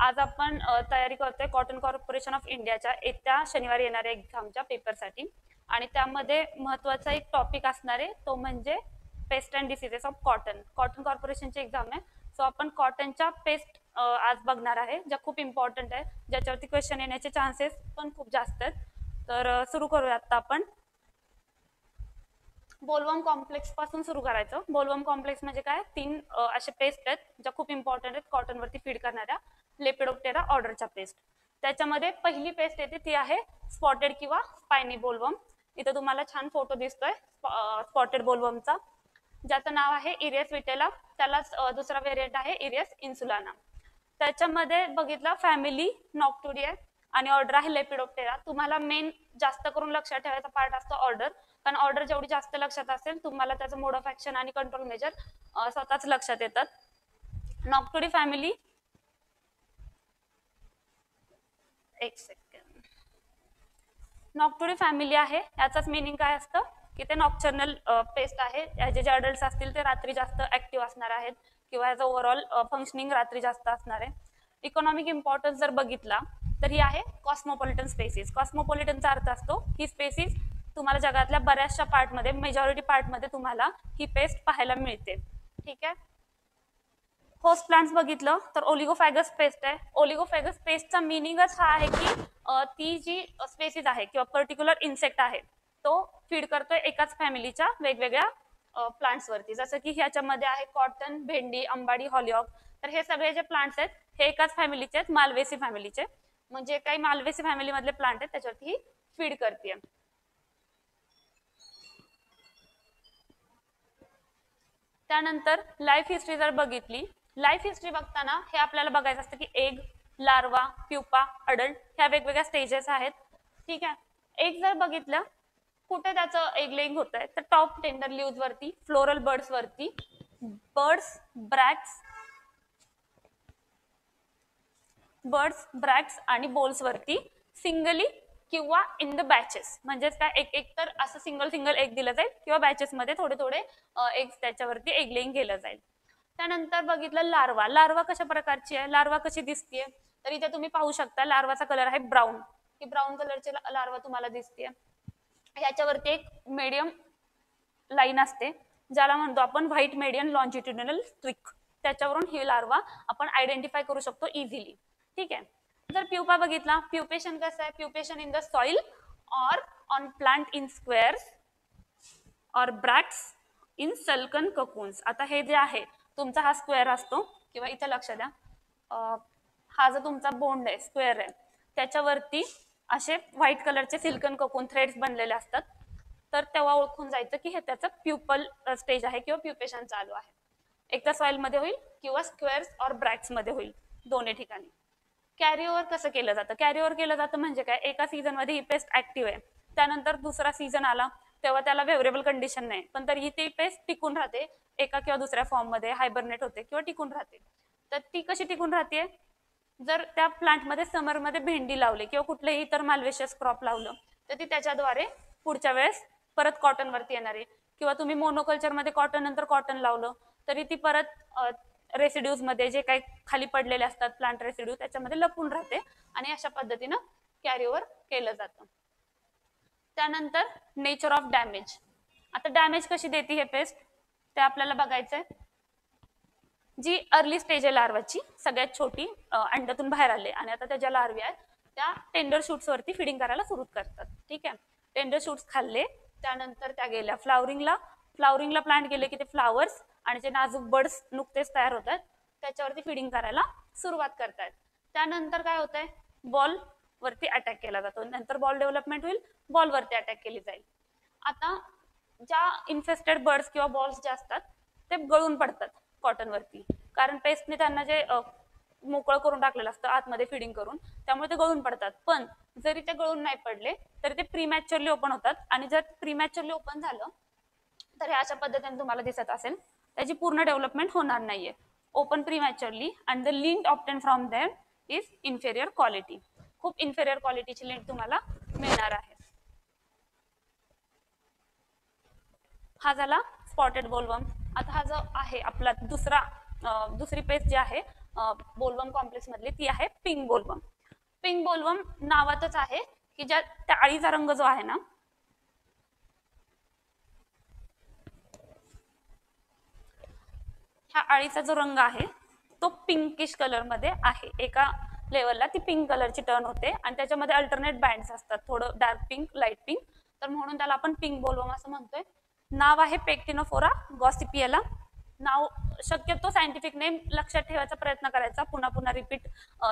आज आपण तयारी करतोय कॉटन कॉर्पोरेशन ऑफ इंडियाच्या येत्या शनिवारी येणाऱ्या एक्झामच्या पेपरसाठी आणि त्यामध्ये महत्त्वाचा एक टॉपिक असणार आहे तो म्हणजे pest and diseases of cotton. Cotton कॉर्पोरेशनची एक्झाम आहे. सो आपण कॉटनच्या पेस्ट आज बघणार आहे ज्या खूप इम्पॉर्टंट आहे, ज्याच्यावरती क्वेश्चन येण्याचे चान्सेस पण खूप जास्त आहेत. तर सुरू करूया आता आपण. बोलवर्म कॉम्प्लेक्स पासून सुरू करायचं. बोलवर्म कॉम्प्लेक्स म्हणजे काय, तीन असे पेस्ट आहेत ज्या खूप इम्पॉर्टंट आहेत कॉटनवरती फीड करणाऱ्या लेपिडोप्टेरा ऑर्डरच्या पेस्ट. त्याच्यामध्ये पहिली पेस्ट येते ती आहे स्पॉटेड किंवा स्पायनी बोलवर्म. इथे तुम्हाला छान फोटो दिसतोय स्पॉटेड बोलवर्मचा, ज्याचं नाव आहे इरियस विटेला. त्यालाच दुसरा व्हेरियंट आहे इरियस इन्सुलाना. त्याच्यामध्ये बघितलं फॅमिली नॉक्टुडी आहे आणि ऑर्डर आहे लेपिडोप्टेरा. तुम्हाला मेन जास्त करून लक्षात ठेवायचा पार्ट असतो ऑर्डर, कारण ऑर्डर जेवढी जास्त लक्षात असेल तुम्हाला त्याचं मोड ऑफ ऍक्शन आणि कंट्रोल मेजर स्वतःच लक्षात येतात. नॉक्टुडी फॅमिली, एक सेकंड, नॉक्टुडी फॅमिली आहे. याचाच मिनिंग काय असतं की ते नॉक्चर्नल पेस्ट आहे. याचे जे अडल्ट असतील ते रात्री जास्त ऍक्टिव्ह असणार आहेत किंवा याचा ओव्हरऑल फंक्शनिंग रात्री जास्त असणार आहे. इकॉनॉमिक इम्पॉर्टन्स जर बघितला तर ही आहे कॉस्मोपॉलिटन स्पेसिस. कॉस्मोपॉलिटनचा अर्थ असतो ही स्पेसिस तुम्हाला जगातल्या बऱ्याचशा पार्टमध्ये, मेजॉरिटी पार्टमध्ये तुम्हाला ही पेस्ट पाहायला मिळते. ठीक आहे. होस्ट प्लांट्स बघितलं तर ओलिगोफॅगस पेस्ट आहे. ओलिगोफॅगस पेस्टचा मिनिंगच हा आहे की ती जी स्पेसिस आहे किंवा पर्टिक्युलर इन्सेक्ट आहे तो फीड करतोय एकाच फॅमिलीच्या वेगवेगळ्या प्लांट्सवरती. जसं की ह्याच्यामध्ये आहे कॉटन, भेंडी, अंबाडी, हॉलिऑक. तर हे सगळे जे प्लांट्स आहेत हे एकाच फॅमिलीचे आहेत, मालवेसी फॅमिलीचे. म्हणजे काही मालवेसी फॅमिली मधले प्लांट आहेत त्याच्यावरती ही फीड करते. त्यानंतर लाईफ हिस्ट्री जर बघितली, लाईफ हिस्ट्री बघताना हे आपल्याला बघायचं असतं की एग, लार्वा, प्युपा, अडल्ट ह्या वेगवेगळ्या स्टेजेस आहेत. ठीक आहे. एग जर बघितलं कुठे त्याचं एग लेइंग होत आहे तर टॉप टेंडर लीव्स वरती, फ्लोरल बर्ड्स वरती, ब्रॅक्ट्स आणि बोल्स वरती सिंगली किंवा इन द बॅचेस. म्हणजेच काय, एक एक तर असं सिंगल एग दिलं जाईल किंवा बॅचेस मध्ये थोडे थोडे एग त्याच्यावरती एग लेइंग केलं जाईल. त्यानंतर बघितलं लार्वा. लार्वा कशा प्रकारची आहे, लार्वा कशी दिसतीये तर इथे तुम्ही पाहू शकता लार्वाचा कलर आहे ब्राऊन. ही ब्राऊन कलरची लार्वा तुम्हाला दिसतीये. ह्याच्यावरती एक मीडियम लाईन असते ज्याला म्हणतो आपण व्हाईट मीडियम लॉन्जिट्युडिनल स्ट्रिक. त्याच्यावरून ही लार्वा आपण आयडेंटिफाय करू शकतो इझिली. ठीक आहे. जर प्युपा बघितला, प्युपेशन कसं आहे, pupation in the soil or on plant in squares or bracts in silken cocoons. आता हे जे आहे तुमचा हा स्क्वेअर असतो किंवा इथे लक्ष द्या, हा जो तुमचा बोंड आहे स्क्वेअर आहे त्याच्यावरती असे व्हाईट कलरचे सिल्कन ककून थ्रेड्स बनलेले असतात. तर तेव्हा ओळखून जायचं की हे त्याचं प्युपल स्टेज आहे किंवा प्युपेशन चालू आहे. एक तर सॉइल मध्ये होईल किंवा स्क्वेअर्स ऑर ब्रॅक्ट्स मध्ये होईल, दोन्ही ठिकाणी. कॅरी ओव्हर कसं केलं जातं, कॅरी ओव्हर केलं जातं म्हणजे काय, एका सीझन मध्ये ही पेस्ट ऍक्टिव्ह आहे, त्यानंतर दुसरा सीझन आला तेव्हा त्याला फेवरेबल कंडिशन नाही पण तरीही ती पेस्ट टिकून राहते एका किंवा दुसऱ्या फॉर्म मध्ये, हायबरनेट होते किंवा टिकून राहते. तर ती कशी टिकून राहते, जर त्या प्लांटमध्ये समरमध्ये भेंडी लावली किंवा कुठलेही इतर माल्वेशियस क्रॉप लावलं तर ती त्याच्याद्वारे पुढच्या वेळेस परत कॉटन वरती येणार आहे. किंवा तुम्ही मोनोकल्चर मध्ये कॉटन नंतर कॉटन लावलं तरी ती परत रेसिड्यूज मध्ये जे काही खाली पडलेले असतात प्लांट रेसिड्यू त्याच्यामध्ये लपून राहते आणि अशा पद्धतीनं कॅरी ओव्हर केलं जातं. त्यानंतर नेचर ऑफ डॅमेज. आता डॅमेज कशी देते हे पेस्ट ते आपल्याला बघायचंय. जी अर्ली स्टेज आहे लार्वाची, सगळ्यात छोटी, अंड्यातून बाहेर आले आणि आता त्या ज्या लार्वी आहेत त्या टेंडर शूट्स वरती फिडिंग करायला सुरू करतात. ठीक आहे. टेंडर शूट्स खाल्ले त्यानंतर त्या गेल्या फ्लावरिंगला प्लांट गेले की ते फ्लावर्स आणि जे नाजूक बर्ड्स नुकतेच तयार होत आहेत त्याच्यावरती फिडिंग करायला सुरुवात करतायत. त्यानंतर काय होतंय, बॉल वरती अटॅक केला जातो, नंतर बॉल डेव्हलपमेंट होईल, बॉल वरती अटॅक केली जाईल. आता ज्या इन्फेस्टेड बर्ड्स किंवा बॉल्स जे असतात ते गळून पडतात कॉटन वरती, कारण पेस्टने त्यांना जे मोकळं करून टाकलेलं असतं आतमध्ये फिडिंग करून, त्यामुळे ते गळून पडतात. पण जरी ते गळून नाही पडले तरी ते प्रीमॅच्युअरली ओपन होतात आणि जर प्रीमॅच्युअरली ओपन झालं तर हे अशा पद्धतीने तुम्हाला दिसत असेल त्याची पूर्ण डेव्हलपमेंट होणार नाहीये. Open prematurely and the lint obtain from them is inferior quality. खूप इन्फेरियर क्वालिटीची लिंट तुम्हाला मिळणार आहे. हा झाला स्पॉटेड बोलवर्म. आता हा जो आहे आपला दुसरी पेस्ट जी आहे बोलवर्म कॉम्प्लेक्स मधली ती आहे पिंक बोलवर्म. पिंक बोलवर्म नावातच आहे की ज्या त्या अळीचा रंग जो आहे ना, ह्या अळीचा जो रंग आहे तो पिंकिश कलर मध्ये आहे. एका लेवलला ती पिंक कलरची टर्न होते आणि त्याच्यामध्ये अल्टरनेट बँड्स असतात, थोडं डार्क पिंक, लाईट पिंक, तर म्हणून त्याला आपण पिंक बोलवर्म असं म्हणतोय. नाव आहे पेक्टिनोफोरा गॉसिपियाला. नाव शक्यतो सायंटिफिक नेम लक्षात ठेवायचा प्रयत्न करायचा, पुन्हा पुन्हा रिपीट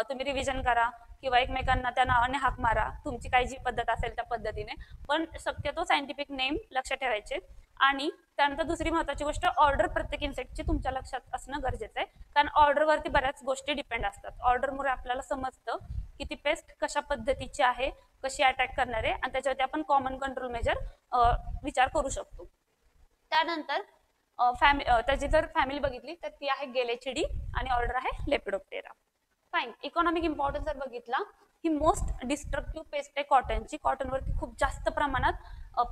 तुम्ही रिव्हिजन करा किंवा एकमेकांना त्या नावाने हाक मारा, तुमची काही जी पद्धत असेल त्या पद्धतीने, पण शक्यतो सायंटिफिक नेम लक्षात ठेवायचे. आणि त्यानंतर दुसरी महत्वाची गोष्ट, ऑर्डर प्रत्येक इन्सेक्टची तुमच्या लक्षात असणं गरजेचं आहे, कारण ऑर्डरवरती बऱ्याच गोष्टी डिपेंड असतात. ऑर्डरमुळे आपल्याला समजतं की ती पेस्ट कशा पद्धतीची आहे, कशी अटॅक करणार आहे, आणि त्याच्यावरती आपण कॉमन कंट्रोल मेजर विचार करू शकतो. त्यानंतर त्याची जर फॅमिली बघितली तर ती आहे गेलेचिडी आणि ऑर्डर आहे लेपिडोप्टेरा. फाईन. इकॉनॉमिक इम्पॉर्टन्स जर बघितला, ही मोस्ट डिस्ट्रक्टिव्ह पेस्ट आहे कॉटनची. कॉटनवरती खूप जास्त प्रमाणात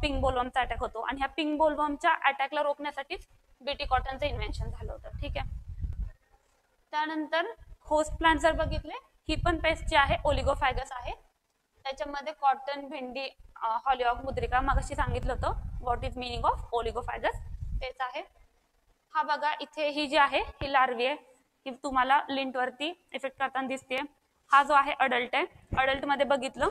पिंक बोलवर्मचा अटॅक होतो आणि ह्या पिंक बोलवर्मच्या अटॅकला रोखण्यासाठीच बीटी कॉटनचं इन्व्हेन्शन झालं होतं. ठीक आहे. त्यानंतर होस्ट प्लांट जर बघितले, ही पण पेस्ट जी आहे ओलिगोफॅगस आहे. त्याच्यामध्ये कॉटन, भेंडी, हॉलिऑक, मुद्रिका, मागाशी सांगितलं होतं व्हॉट इज मिनिंग ऑफ ओलिगोफॅगस, तेच आहे. हा बघा, इथे ही जी आहे ही लार्वी आहे, ही तुम्हाला लिंट वरती इफेक्ट करताना दिसते. हा जो आहे अडल्ट आहे. अडल्ट मध्ये बघितलं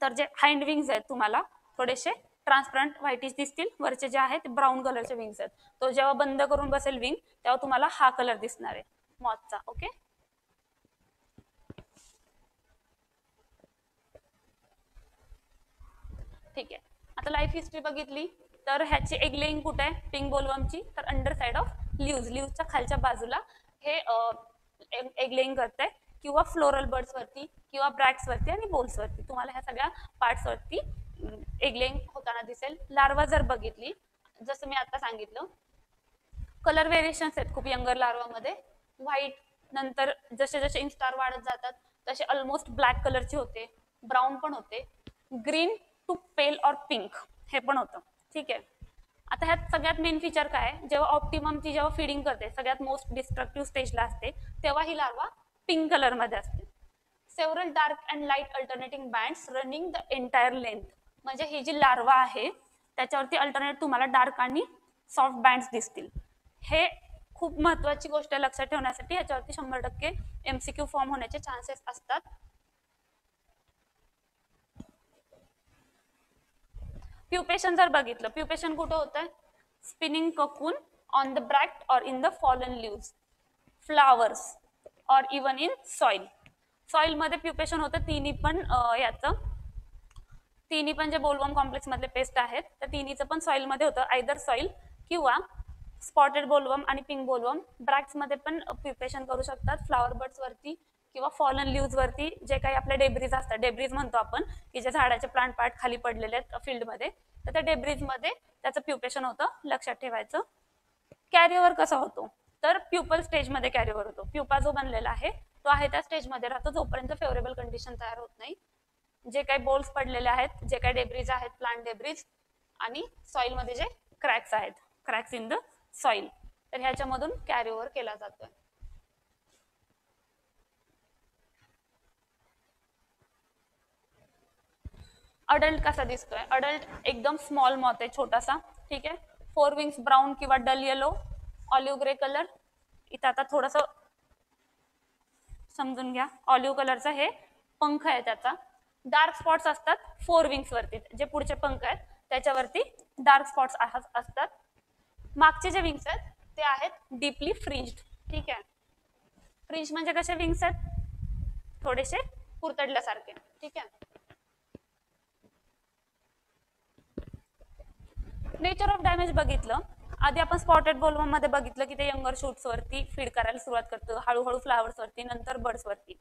तर जे हाइंड विंग्स आहेत तुम्हाला थोडेसे ट्रान्सपरंट व्हाईटिश दिसतील, वरचे जे आहे ते ब्राऊन कलरचे विंग्स आहेत. तो जेव्हा बंद करून बसेल विंग तेव्हा तुम्हाला हा कलर दिसणार आहे मॉथचा. ओके. ठीक आहे. आता लाईफ हिस्ट्री बघितली तर ह्याची एग लेइंग कुठे आहे पिंक बोलवर्मची, तर अंडर साइड ऑफ लिव्ज, लिव्जच्या खालच्या बाजूला हे एग लेइंग करते, किंवा फ्लोरल बर्ड्स वरती किंवा ब्रॅक्स वरती आणि बोल्स वरती तुम्हाला ह्या सगळ्या पार्ट्स वरती एग लेइंग होताना दिसेल. लार्वा जर बघितली, जसं मी आता सांगितलं, कलर व्हेरिएशन्स आहेत खूप यंगर लार्वामध्ये. व्हाईट, नंतर जसे जसे इन्स्टार वाढत जातात तसे ऑलमोस्ट ब्लॅक कलरचे होते, ब्राऊन पण होते, ग्रीन टू पेल और पिंक हे पण होतं. ठीक आहे. आता ह्यात सगळ्यात मेन फीचर काय आहे, जेव्हा ऑप्टिममची जेव्हा फिडिंग करते, सगळ्यात मोस्ट डिस्ट्रक्टिव्ह स्टेजला असते, तेव्हा ही लार्वा पिंक कलर मध्ये असते. Several dark and light alternating bands running the entire length, म्हणजे ही जी लार्वा आहे त्याच्यावरती अल्टरनेट तुम्हाला डार्क आणि सॉफ्ट बँड्स दिसतील. हे खूप महत्वाची गोष्ट आहे लक्षात ठेवण्यासाठी, ह्याच्यावरती 100% MCQ फॉर्म होण्याचे चान्सेस असतात. प्युपेशन जर बघितलं, प्युपेशन कुठं होतंय, spinning cocoon on the bract और in the fallen leaves, flowers और इवन इन सॉइल. सॉइल मध्ये प्युपेशन होतं. तिन्ही पण जे बोलवर्म कॉम्प्लेक्स मधले पेस्ट आहेत तर तिन्हीचं पण सॉइल मध्ये होतं, आयदर सॉइल किंवा स्पॉटेड बोलवर्म आणि पिंक बोलवर्म ब्रॅक्स मध्ये पण प्युपेशन करू शकतात, फ्लावर बर्ड्स वरती किंवा फॉलन लिव्ज वरती. जे काही आपले डेब्रीज असतात, डेब्रीज म्हणतो आपण, की जे झाडाचे प्लांट पार्ट खाली पडलेले आहेत फील्डमध्ये, तर त्या डेब्रीज मध्ये त्याचं प्युपेशन होतं, लक्षात ठेवायचं. कॅरीओव्हर कसा होतो, तर प्युपल स्टेजमध्ये कॅरीओव्हर होतो. प्युपा जो बनलेला आहे तो आहे त्या स्टेजमध्ये राहतो जोपर्यंत फेवरेबल कंडिशन तयार होत नाही. जे काही बोल्स पडलेले आहेत, जे काही डेब्रीज आहेत, प्लांट डेब्रीज, आणि सॉइल मध्ये जे क्रॅक्स आहेत, क्रॅक्स इन द सॉइल, तर ह्याच्यामधून कॅरीओव्हर केला जातोय. अडल्ट कसा दिसतोय, अडल्ट एकदम स्मॉल मॉथ आहे, छोटासा. ठीक आहे. 4 विंग्स ब्राऊन किंवा dull yellow, olive grey colour. इथं आता थोडस समजून घ्या, ऑलिव्ह कलरचा हे पंख आहे त्याचा. डार्क स्पॉट्स असतात 4 विंग्स वरती, जे पुढचे पंख आहेत त्याच्यावरती डार्क स्पॉट्स असतात. मागचे जे विंग्स आहेत ते आहेत डीपली फ्रिंज्ड. ठीक आहे. फ्रिंज म्हणजे कसे विंग्स आहेत, थोडेसे कुरतडल्यासारखे. ठीक आहे. नेचर ऑफ डॅमेज बघितलं, आधी आपण स्पॉटेड बोलवर्म मध्ये बघितलं की ते यंगर शूट्स वरती फीड करायला सुरुवात करतं, हळूहळू फ्लावर्स वरती, नंतर बर्ड्स वरती.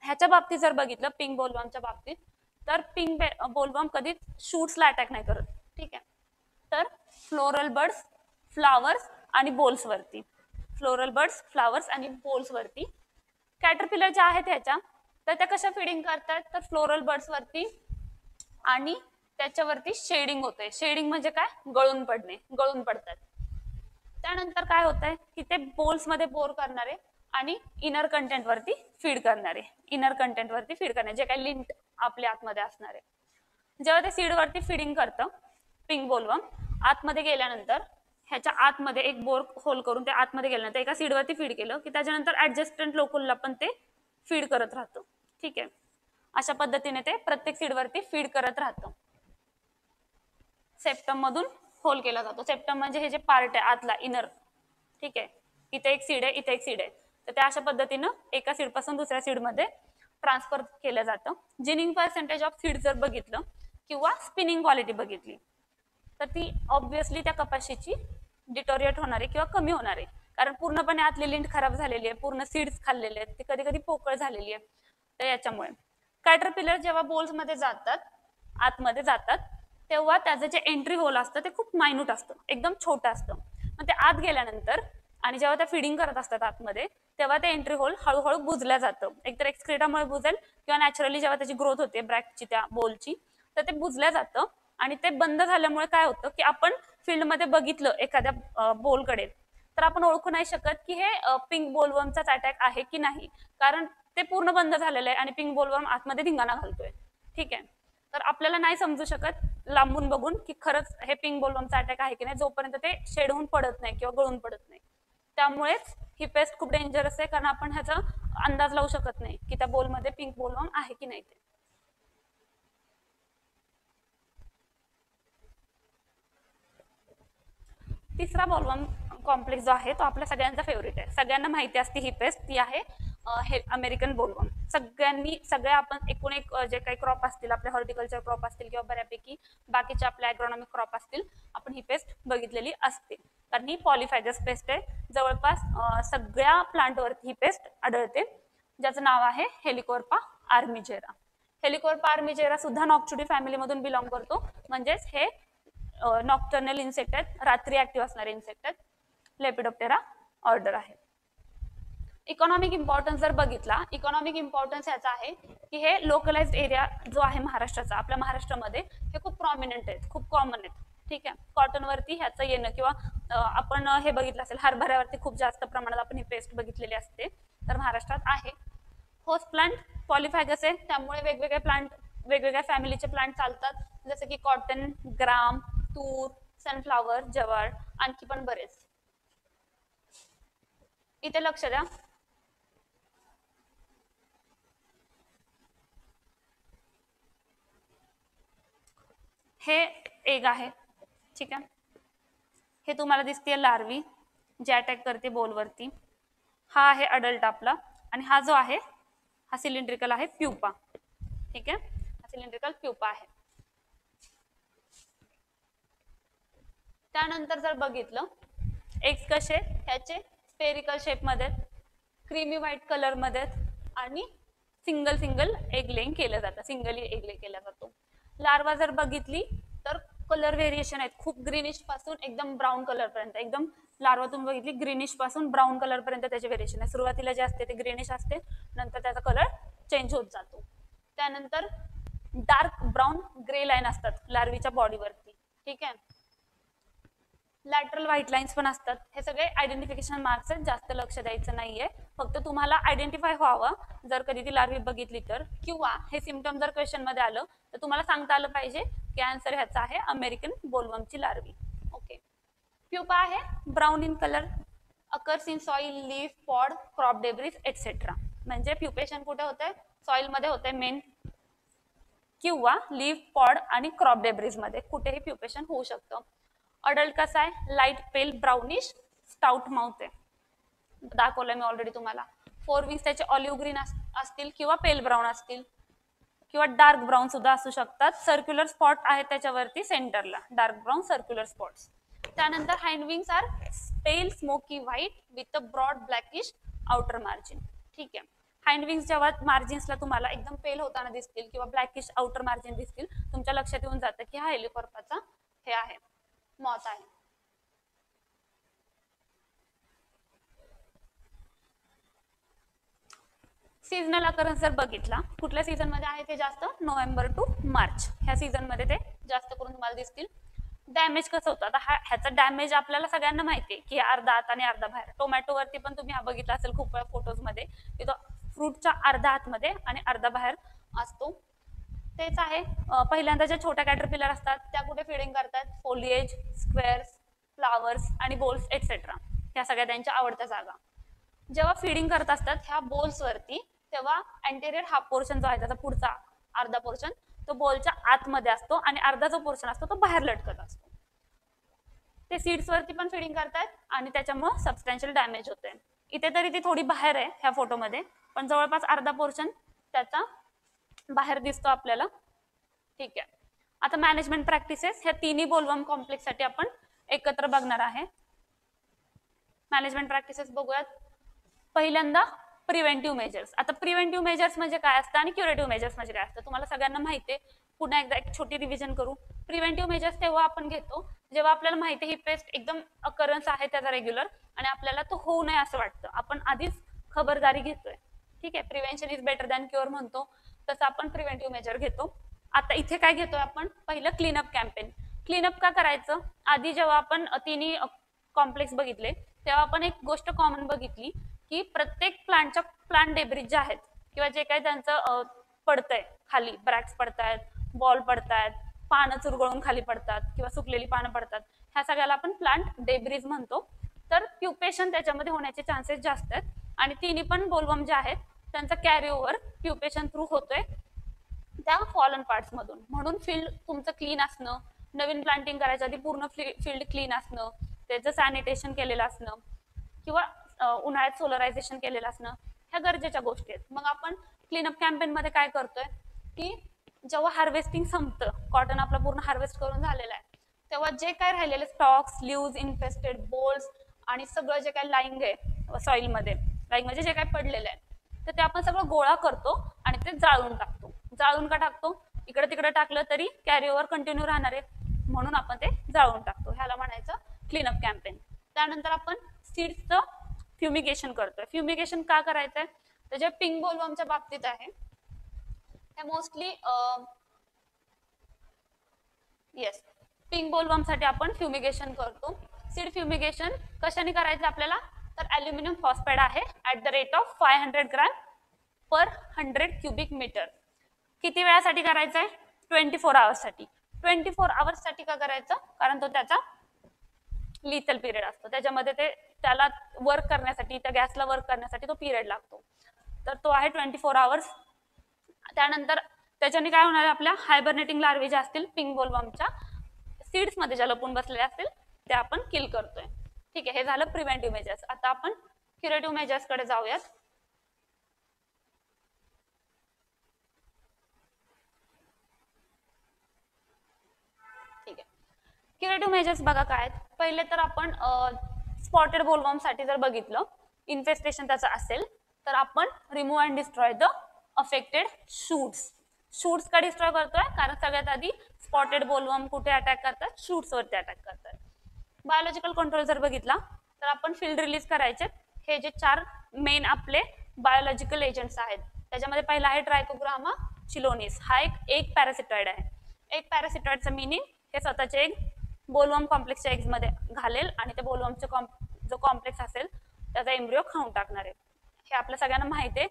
ह्याच्या बाबतीत जर बघितलं पिंक बोलवर्मच्या बाबतीत, तर पिंक बोलवर्म कधीच शूट्सला अटॅक नाही करत. ठीक आहे. तर फ्लोरल बर्ड्स, फ्लावर्स आणि बोल्स वरती, फ्लोरल बर्ड्स, फ्लावर्स आणि बोल्स वरती. कॅटरपिलर ज्या आहेत ह्याच्या, तर त्या कशा फिडिंग करतात, तर फ्लोरल बर्ड्स वरती, आणि त्याच्यावरती शेडिंग होते. शेडिंग म्हणजे काय, गळून पडणे, गळून पडतात. त्यानंतर काय होतंय की ते बोल्स मध्ये बोर करणारे आणि इनर कंटेंट वरती फीड करणारे, इनर कंटेंट वरती फीड करणारे जे काही लिंट आपल्या आतमध्ये असणार आहे. जेव्हा ते सीड वरती फिडिंग करतं पिंक बोलवर्म, आतमध्ये गेल्यानंतर ह्याच्या आतमध्ये एक बोर होल करून ते आतमध्ये गेल्यानंतर एका सीड वरती फीड केलं की त्याच्यानंतर ऍडजस्टंट लोकलला पण ते फीड करत राहतं. ठीक आहे, अशा पद्धतीने ते प्रत्येक सीड वरती फीड करत राहतं. सेप्टम मधून होल केला जातो. सेप्टम म्हणजे हे जे पार्ट आहे आतला इनर, ठीक आहे, इथे एक सीड आहे, इथे एक सीड आहे, तर त्या अशा पद्धतीनं एका सीड पासून दुसऱ्या सीड मध्ये ट्रान्सफर केलं जातं. जिनिंग पर्सेंटेज ऑफ सीड जर बघितलं किंवा स्पिनिंग क्वालिटी बघितली तर ती ऑब्व्हियसली त्या कपाशीची डिटोरिएट होणार आहे किंवा कमी होणार आहे, कारण पूर्णपणे आतली लिंट खराब झालेली आहे, पूर्ण सीड्स खाल्लेले आहेत, ती कधी कधी पोकळ झालेली आहे. तर याच्यामुळे कॅटरपिलर जेव्हा बोल्स मध्ये जातात, आतमध्ये जातात, तेव्हा त्याचं जे एंट्री होल असतं ते खूप मायन्यूट असतं, एकदम छोटं असतं. मग ते आत गेल्यानंतर आणि जेव्हा त्या फिडिंग करत असतात आतमध्ये, तेव्हा ते एंट्री होल हळूहळू बुजल्या जातं. एकतर एक्सक्रेटामुळे बुजेल किंवा नॅचरली जेव्हा त्याची ग्रोथ होते ब्रॅकची त्या बोलची, तर ते बुजल्या जातं. आणि ते बंद झाल्यामुळे काय होतं की आपण फील्डमध्ये बघितलं एखाद्या बोलकडे तर आपण ओळखू नाही शकत की हे पिंक बोलवर्मचाच अटॅक आहे की नाही, कारण ते पूर्ण बंद झालेलं आहे आणि पिंक बोलवर्म आतमध्ये धिंगाणा घालतोय. ठीक आहे, तर आपल्याला नाही समजू शकत लांबून बघून की खरंच हे पिंक बोलवर्मचा अटॅक आहे की नाही, जोपर्यंत ते शेड होऊन पडत नाही किंवा गळून पडत नाही. त्यामुळेच ही पेस्ट खूप डेंजरस आहे, कारण आपण ह्याचा अंदाज लावू शकत नाही की त्या बोलमध्ये पिंक बोलवर्म आहे की नाही ते. तिसरा बोलवर्म कॉम्प्लेक्स जो आहे तो आपल्या सगळ्यांचा फेवरेट आहे, सगळ्यांना माहिती असते ही पेस्ट, ती आहे अमेरिकन बोलवर्म. सगळ्या आपण एकूण एक जे काही क्रॉप असतील आपले हॉर्टिकल्चर क्रॉप असतील किंवा बऱ्यापैकी बाकीचे आपले ॲग्रोनॉमिक क्रॉप असतील, आपण ही पेस्ट बघितलेली असते, कारण ही पॉलिफॅगस पेस्ट आहे. जवळपास सगळ्या प्लांटवरती ही पेस्ट आढळते, ज्याचं नाव आहे हेलिकोर्पा आर्मिजेरा. हेलिकोर्पा आर्मिजेरा सुद्धा नॉक्चुडी फॅमिलीमधून बिलॉंग करतो, म्हणजेच हे नॉक्टर्नल इन्सेक्ट आहेत, रात्री ऍक्टिव्ह असणारे इन्सेक्ट आहेत, लेपिडोप्टेरा ऑर्डर आहे. इकॉनॉमिक इम्पॉर्टन्स जर बघितला, इकॉनॉमिक इम्पॉर्टन्स ह्याचा आहे की हे लोकलाइज्ड एरिया जो आहे महाराष्ट्राचा, आपल्या महाराष्ट्रामध्ये हे खूप प्रॉमिनंट आहेत, खूप कॉमन आहेत. ठीक आहे, कॉटनवरती ह्याचं येणं किंवा आपण हे बघितलं असेल हरभऱ्यावरती खूप जास्त प्रमाणात आपण ही पेस्ट बघितलेली असते, तर महाराष्ट्रात आहे. होस्ट प्लांट पॉलिफॅगस आहे, त्यामुळे वेगवेगळे प्लांट वेगवेगळ्या फॅमिलीचे प्लांट चालतात, जसं की कॉटन, ग्राम, तूर, सनफ्लावर, जवार, आणखी पण बरेच. इथे लक्ष द्या, हे एग आहे. ठीक आहे, हे तुम्हाला दिसते लार्वी जे अटॅक करते बोलवरती. हा आहे अडल्ट आपला, आणि हा जो आहे हा सिलेंड्रिकल आहे प्युपा. ठीक आहे, हा सिलेंड्रिकल प्युपा आहे. त्यानंतर जर बघितलं एग्स कसे, ह्याचे स्पेरिकल शेप मध्ये, क्रीमी व्हाईट कलर मध्ये, आणि सिंगल एग लेइंग केलं जातं, सिंगली एग ले केला जातो. लार्वा जर बघितली तर कलर व्हेरिएशन आहेत, खूप ग्रीनिश पासून एकदम ब्राऊन कलर पर्यंत, एकदम लार्वा तुम्ही बघितली ग्रीनिश पासून ब्राऊन कलर पर्यंत त्याचे व्हेरिएशन आहे. सुरुवातीला जे असते ते ग्रीनिश असते, नंतर त्याचा कलर चेंज होत जातो. त्यानंतर डार्क ब्राऊन ग्रे लाईन असतात लार्वीच्या बॉडीवरती. ठीक आहे, लॅटरल व्हाईट लाईन्स पण असतात. हे सगळे आयडेंटिफिकेशन मार्क्स आहेत, जास्त लक्ष द्यायचं नाहीये, फक्त तुम्हाला आयडेंटिफाय व्हावं जर कधी ती लार्वी बघितली तर, किंवा हे सिम्पटम जर क्वेश्चन मध्ये आलं तर तुम्हाला सांगता आलं पाहिजे की आन्सर ह्याचा आहे अमेरिकन बोलवर्मची लार्वी. ओके, प्युपा आहे brown in colour, occurs in soil, leaf, pod, crop debris etcetera. म्हणजे प्युपेशन कुठे होतंय, सॉइल मध्ये होतंय मेन, किंवा लीफ, पॉड आणि क्रॉप डेब्रिस मध्ये कुठेही प्युपेशन होऊ शकतं. अडल्ट कसा आहे, लाईट पेल ब्राउनिश, स्टाउट माउथ आहे, दाखवलंय मी ऑलरेडी तुम्हाला. 4 विंग्स त्याचे ऑलिव्ह ग्रीन असतील किंवा पेल ब्राऊन असतील, किंवा डार्क ब्राऊन सुद्धा असू शकतात. सर्क्युलर स्पॉट आहेत त्याच्यावरती सेंटरला, डार्क ब्राऊन सर्क्युलर स्पॉट्स. त्यानंतर hind wings are pale smoky white with a broad blackish outer margin. ठीक आहे, हाइंड विंग्स जेव्हा मार्जिन्सला तुम्हाला एकदम पेल होताना दिसतील किंवा ब्लॅकिश आउटर मार्जिन दिसतील, तुमच्या लक्षात येऊन जातं की हा हेलिकोर्पाचा हे आहे, मॉथ आहे. सीजनल अकरन्स जर बघितला, कुठल्या सीझन मध्ये आहे ते जास्त, नोव्हेंबर टू मार्च ह्या सीझन मध्ये ते जास्त करून तुम्हाला दिसतील. डॅमेज कसं होतं, आता ह्याचा डॅमेज आपल्याला सगळ्यांना माहिती आहे की अर्धा आत आणि अर्धा बाहेर. टोमॅटोवरती पण तुम्ही हा बघितला असेल खूप वेळा फोटोजमध्ये, की तो फ्रूटच्या अर्धा आतमध्ये आणि अर्धा बाहेर असतो. तेच आहे. पहिल्यांदा ज्या छोट्या कॅटरपिलर असतात त्या कुठे फिडिंग करतात, फोलिएज, स्क्वेअर्स, फ्लावर्स आणि बोल्स एक्सेट्रा, ह्या सगळ्या त्यांच्या आवडत्या जागा. जेव्हा फिडिंग करत असतात ह्या बोल्स वरती, तेव्हा अँटेरियर हाफ पोर्शन जो आहे त्याचा पुढचा अर्धा पोर्शन तो बोलच्या आतमध्ये असतो आणि अर्धा जो पोर्शन असतो तो बाहेर लटकत असतो. ते सीड्स वरती पण फिडिंग करतात आणि त्याच्यामुळे सबस्टॅन्शियल डॅमेज होते. इथे तरी ती थोडी बाहेर आहे ह्या फोटोमध्ये, पण जवळपास अर्धा पोर्शन त्याचा बाहेर दिसतो आपल्याला. ठीक आहे. आता मॅनेजमेंट प्रॅक्टिसेस ह्या तिन्ही बोलवर्म कॉम्प्लेक्स साठी आपण एकत्र बघणार आहे. मॅनेजमेंट प्रॅक्टिसेस बघूयात. पहिल्यांदा प्रिव्हेंटिव्ह मेजर्स. आता प्रिव्हेंटिव्ह मेजर्स म्हणजे काय असतं आणि क्युरेटिव्ह मेजर्स म्हणजे काय असतं तुम्हाला सगळ्यांना माहिती आहे. पुन्हा एकदा एक छोटी रिव्हिजन करू. प्रिव्हेंटिव्ह मेजर्स तेव्हा आपण घेतो जेव्हा आपल्याला माहिती आहे ही पेस्ट एकदम अकरन्स आहे त्याचा रेग्युलर आणि आपल्याला तो होऊ नये असं वाटतं, आपण आधीच खबरदारी घेतोय. ठीक आहे. Prevention is better than cure म्हणतो, तसं आपण प्रिव्हेंटिव्ह मेजर घेतो. आता इथे काय घेतोय आपण, पहिलं क्लीनअप कॅम्पेन. क्लीनअप का करायचं, आधी जेव्हा आपण तिन्ही कॉम्प्लेक्स बघितले तेव्हा आपण एक गोष्ट कॉमन बघितली की प्रत्येक प्लांट डेब्रिज जे आहेत किंवा जे काही त्यांचं पडतंय खाली, ब्रॅक्स पडतायत, बॉल पडतायत, पानं चुरगळून खाली पडतात किंवा सुकलेली पानं पडतात, ह्या सगळ्याला आपण प्लांट डेब्रिज म्हणतो. तर प्युपेशन त्याच्यामध्ये होण्याचे चान्सेस जास्त आहेत आणि तिन्ही पण बोलवर्म जे आहेत त्यांचा कॅरी ओव्हर प्युपेशन थ्रू होतोय त्या फॉलन पार्ट्स मधून. म्हणून फील्ड तुमचं क्लीन असणं, नवीन प्लांटिंग करायच्या आधी पूर्ण फील्ड क्लीन असणं, त्याचं सॅनिटेशन केलेलं असणं किंवा उन्हाळ्यात सोलरायझेशन केलेलं असणं, ह्या गरजेच्या गोष्टी आहेत. मग आपण क्लीनअप कॅम्पेन मध्ये काय करतोय की जेव्हा हार्वेस्टिंग संपतं, कॉटन आपला पूर्ण हार्वेस्ट करून झालेला आहे, तेव्हा जे काय राहिलेले स्टॉक्स, लीव्ज, इन्फेस्टेड बोल्स आणि सगळं जे काय लाईंग आहे सॉइलमध्ये, लाईंग म्हणजे जे काय पडलेलं आहे, तर ते आपण सगळं गोळा करतो आणि ते जाळून टाकतो. जाळून का टाकतो, इकडे तिकडे टाकलं तरी कॅरी ओव्हर कंटिन्यू राहणार आहे म्हणून आपण ते जाळून टाकतो. ह्याला म्हणायचं क्लीनअप कॅम्पेन. त्यानंतर आपण सीड्सचं फ्युमिगेशन करतोय. फ्युमिगेशन का करायचंय, तर जे पिंक बोलवर्मच्या बाबतीत आहे हे मोस्टली येस पिंक बोलवर्मसाठी आपण फ्युमिगेशन करतो. सीड फ्युमिगेशन कशाने करायचं आपल्याला, तर अल्युमिनियम फॉस्फाईड आहे at the rate of 500 gram per 100 cubic metre. किती वेळासाठी करायचं आहे, 24 आवर्ससाठी. 24 आवर्ससाठी का करायचं, कारण तो त्याचा लिथल पिरियड असतो, त्याच्यामध्ये ते त्याला वर्क करण्यासाठी, त्या गॅसला वर्क करण्यासाठी तो पिरियड लागतो, तर तो आहे 24 आवर्स. त्यानंतर त्याच्याने काय होणार, आपल्या हायबरनेटिंग लार्वे जे असतील पिंक बोलवर्मच्या सीड्स मध्ये ज्या लपून बसलेले असतील ते आपण किल करतोय. ठीक आहे. हे झालं प्रिव्हेंटिव्ह मेजर्स. आता आपण क्युरेटिव्ह मेजर्स कडे जाऊयात. ठीक आहे. क्युरेटिव्ह मेजर्स बघा काय आहेत. पहिले तर आपण स्पॉटेड बोलवर्म साठी जर बघितलं, इन्फेस्टेशन त्याचं असेल तर आपण remove and destroy the affected shoots. Shoots का डिस्ट्रॉय करतोय, कारण सगळ्यात आधी स्पॉटेड बोलवर्म कुठे अटॅक करतात, शूट्स वरती अटॅक करतात. बायोलॉजिकल कंट्रोल जर बघितला तर आपण फील्ड रिलीज करायचे. हे जे 4 मेन आपले बायोलॉजिकल एजंट्स आहेत त्याच्यामध्ये पहिला आहे ट्रायकोग्रामा चिलोनिस. हा एक पॅरासिटॉइड आहे. एक पॅरासिटॉइडचं मिनिंग हे स्वतःचे एग बोलवर्म कॉम्प्लेक्सच्या एग्स मध्ये घालेल आणि त्या बोलवर्मचा जो कॉम्प्लेक्स असेल त्याचा एम्ब्रिओ खाऊन टाकणार आहे. हे आपल्या सगळ्यांना माहिती आहे.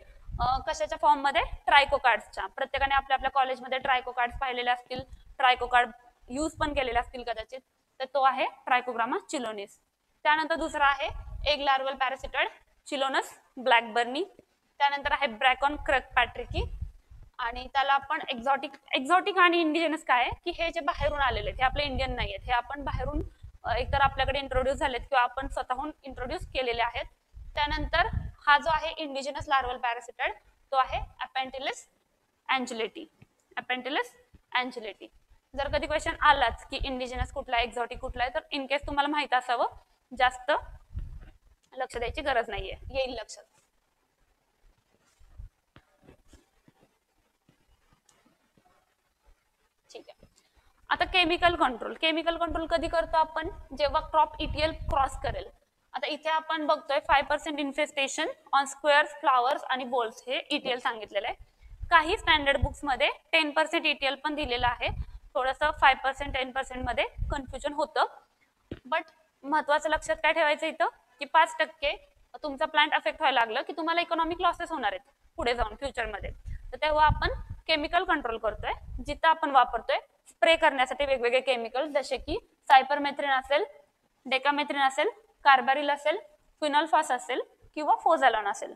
कशाच्या फॉर्म मध्ये, ट्रायकोकार्ड्सच्या. प्रत्येकाने आपल्या आपल्या कॉलेजमध्ये ट्रायकोकार्ड्स पाहिलेले असतील, ट्रायकोकार्ड यूज पण केलेले असतील कदाचित, तर तो आहे ट्रायकोग्रामा चिलोनिस. त्यानंतर दुसरा आहे एग लार्वल पॅरासिटॉइड चिलोनस ब्लॅकबर्नी. त्यानंतर आहे ब्रॅकॉन क्रकपॅट्रिकी आणि त्याला आपण एक्झॉटिक आणि इंडिजिनस काय आहे की हे जे बाहेरून आलेले आहेत हे आपले इंडियन नाही आहेत, हे आपण बाहेरून एकतर आपल्याकडे इंट्रोड्यूस झालेत किंवा आपण स्वतःहून इंट्रोड्यूस केलेले आहेत. त्यानंतर हा जो आहे इंडिजिनस लार्वल पॅरासिटॉइड तो आहे अपेंटिलिस अँजुलेटी. अपेंटिलिस अँजुलेटी. जर कधी क्वेश्चन आलाच की इंडिजिनस कुठला आहे, एक्झॉटिक कुठला आहे, तर इन केस तुम्हाला माहित असावं, जास्त लक्ष द्यायची गरज नाहीये, येईल लक्षात. ठीक आहे. आता केमिकल कंट्रोल. केमिकल कंट्रोल कधी करतो आपण, जेव्हा क्रॉप ETL क्रॉस करेल. आता इथे आपण बघतोय 5% इन्फेस्टेशन ऑन स्क्वेअर्स, फ्लावर्स आणि बोल्स, हे ETL सांगितलेलं आहे. काही स्टँडर्ड बुक्स मध्ये 10% ETL पण दिलेलं आहे. थोडंसं 5% 10% मध्ये कन्फ्युजन होतं. बट महत्वाचं लक्षात काय ठेवायचं इथं की 5% तुमचा प्लांट अफेक्ट व्हायला लागलं की तुम्हाला इकॉनॉमिक लॉसेस होणार आहेत पुढे जाऊन फ्युचरमध्ये. तर तेव्हा आपण केमिकल कंट्रोल करतोय, जिथं आपण वापरतोय स्प्रे करण्यासाठी वेगवेगळे केमिकल, जसे की सायपरमेथ्रिन असेल, डेकामेथ्रिन असेल, कार्बारिल असेल, फिनॉल्फास असेल किंवा फोझॅलॉन असेल.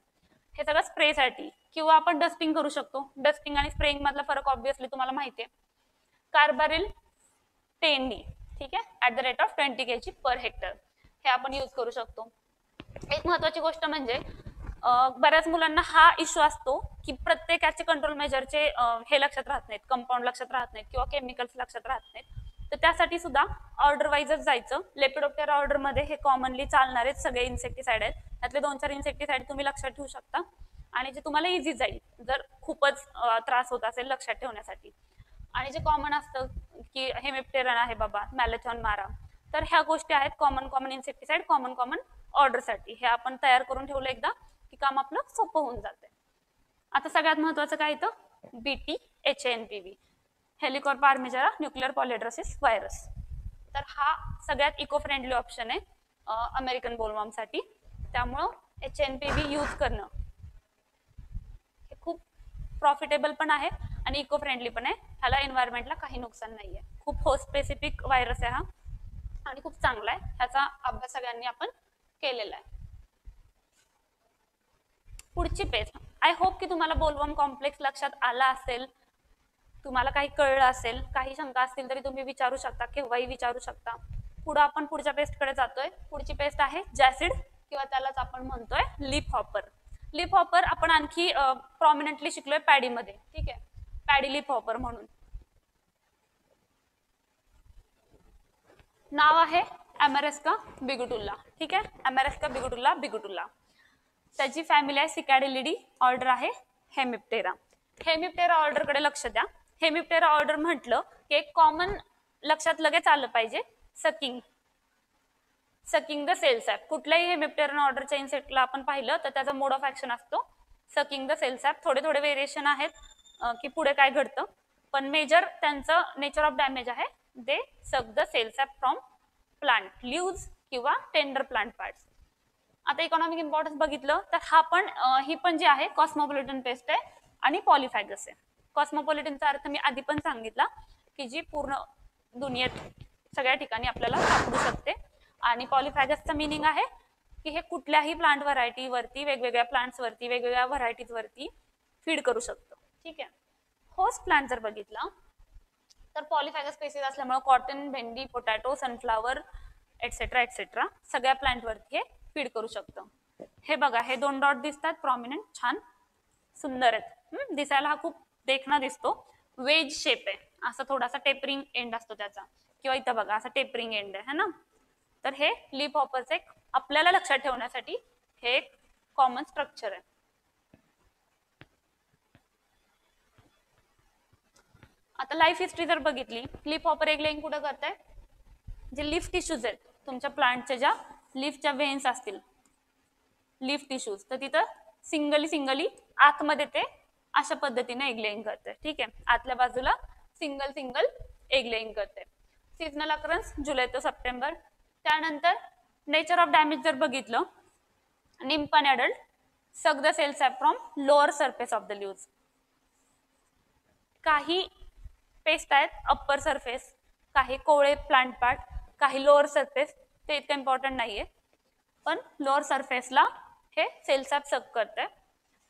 हे सगळं स्प्रेसाठी. किंवा आपण डस्टिंग करू शकतो. डस्टिंग आणि स्प्रेइंग मधला फरक ऑब्विसली तुम्हाला माहिती आहे. कार्बारिल 10 ठीक आहे @20 kg पर हेक्टर हे आपण यूज करू शकतो. एक महत्वाची गोष्ट म्हणजे बऱ्याच मुलांना हा इश्यू असतो की प्रत्येकाचे कंट्रोल मेजरचे हे लक्षात राहत नाहीत, कंपाऊंड लक्षात राहत नाहीत किंवा केमिकल्स लक्षात राहत नाहीत. तर त्यासाठी सुद्धा ऑर्डर वाईजच जायचं. लेपिडोप्टेरा ऑर्डर मध्ये हे कॉमनली चालणारे सगळे इन्सेक्टिसाइड आहेत. त्यातले 2-4 इन्सेक्टिसाइड तुम्ही लक्षात ठेवू शकता आणि जे तुम्हाला इझी जाईल जर खूपच त्रास होत असेल लक्षात ठेवण्यासाठी. आणि जे कॉमन असतं की हेमिप्टेरन आहे बाबा, मॅलेथॉन मारा, तर ह्या गोष्टी आहेत कॉमन इन्सेक्टिसाइड कॉमन ऑर्डरसाठी. हे आपण तयार करून ठेवलं एकदा की काम आपलं सोपं होऊन जातंय. आता सगळ्यात महत्वाचं काय येतं, BT HANPV हेलिकॉर्पा आर्मिजारा न्यूक्लिअर पॉलिड्रोसिस व्हायरस. तर हा सगळ्यात इको फ्रेंडली ऑप्शन आहे अमेरिकन बोलवर्मसाठी. त्यामुळं HANPV यूज करणं हे खूप प्रॉफिटेबल पण आहे आणि इको फ्रेंडली पण आहे. ह्याला एन्व्हायरमेंटला काही नुकसान नाहीये. खूप होस्ट स्पेसिफिक व्हायरस आहे हा आणि खूप चांगला आहे. ह्याचा अभ्यास सगळ्यांनी आपण केलेला आहे. पुढची पेस्ट. आय होप की तुम्हाला बोलवर्म कॉम्प्लेक्स लक्षात आला असेल, तुम्हाला काही कळलं असेल, काही शंका असतील तरी तुम्ही विचारू शकता, केव्हाही विचारू शकता. पुढे आपण पुढच्या पेस्टकडे जातोय. पुढची पेस्ट आहे जॅसिड किंवा त्यालाच आपण म्हणतोय लीफ हॉपर. लीफ हॉपर आपण आणखी प्रॉमिनंटली शिकलोय पॅडीमध्ये, ठीक आहे, पॅडी लीफ हॉपर म्हणून. नाव आहे अमेरेस्का बिगुटुल्ला, ठीक आहे, अमेरेस्का बिगुटुल्ला. त्याची फॅमिली आहे सिकॅडिलिडी, ऑर्डर आहे हेमिप्टेरा. हेमिप्टेरा ऑर्डरकडे लक्ष द्या. हेमिप्टेरा ऑर्डर म्हटलं की एक कॉमन लक्षात लगेच आलं पाहिजे, सकिंग द सेल सॅप. कुठल्याही हेमिप्टेरन ऑर्डरच्या इन्सेक्टला आपण पाहिलं तर त्याचा मोड ऑफ ऍक्शन असतो सकिंग द सेल सॅप. थोडे व्हेरिएशन आहेत की पुढे काय घडतं, पण मेजर त्यांचं नेचर ऑफ डॅमेज आहे, they suck the cell sap from plant leaves किंवा टेंडर प्लांट पार्ट्स. आता इकॉनॉमिक इम्पॉर्टन्स बघितलं तर हा पण ही पण जी आहे कॉस्मोपॉलिटन पेस्ट आहे आणि पॉलिफॅगस आहे. कॉस्मोपॉलिटनचा अर्थ मी आधी पण सांगितला की जी पूर्ण दुनियेत सगळ्या ठिकाणी आपल्याला सापडू शकते. आणि पॉलिफॅगसचा मिनिंग आहे की हे कुठल्याही प्लांट व्हरायटी वरती, वेगवेगळ्या प्लांट्स वरती, वेगवेगळ्या व्हरायटीज वरती फीड करू शकतो, ठीक आहे. होस्ट प्लांट जर बघितला तर पॉलिफॅगस स्पेसिस असल्यामुळे कॉटन, भेंडी, पोटॅटो, सनफ्लावर एटसेट्रा सगळ्या प्लांट वरती हे फीड करू शकतो. हे बघा, हे 2 डॉट दिसतात प्रॉमिनंट, छान सुंदर आहेत. दिसायला हा खूप देखणा दिसतो. वेज शेप आहे, असा थोडासा टेपरिंग एंड असतो त्याचा, किंवा इथं बघा असा टेपरिंग एंड आहे ना. तर हे लीफ हॉपरचं एक आपल्याला लक्षात ठेवण्यासाठी हे एक कॉमन स्ट्रक्चर आहे. आता लाईफ हिस्ट्री जर बघितली, लीफ हॉपर एक लेंग कुठं करताय, जे लीफ टिश्यूज आहेत तुमच्या प्लांटच्या, ज्या लीफच्या वेन्स असतील लीफ टिश्यूज, तर तिथं सिंगली आतमध्ये ते अशा पद्धतीने एग लेइंग करते, ठीक आहे. आतल्या बाजूला सिंगल एग लेइंग करते. सीजनल अकरन्स जुलै ते सप्टेंबर. त्यानंतर नेचर ऑफ डॅमेज जर बघितलं, निम्प आणि adult suck the cell sap from lower surface of the leaves. काही पेस्ट आहेत अप्पर सरफेस, काही कोवळे प्लांट पार्ट, काही लोअर सरफेस, ते इतकं इम्पॉर्टंट नाहीये, पण लोअर सरफेसला हे सेल सॅप सक करते.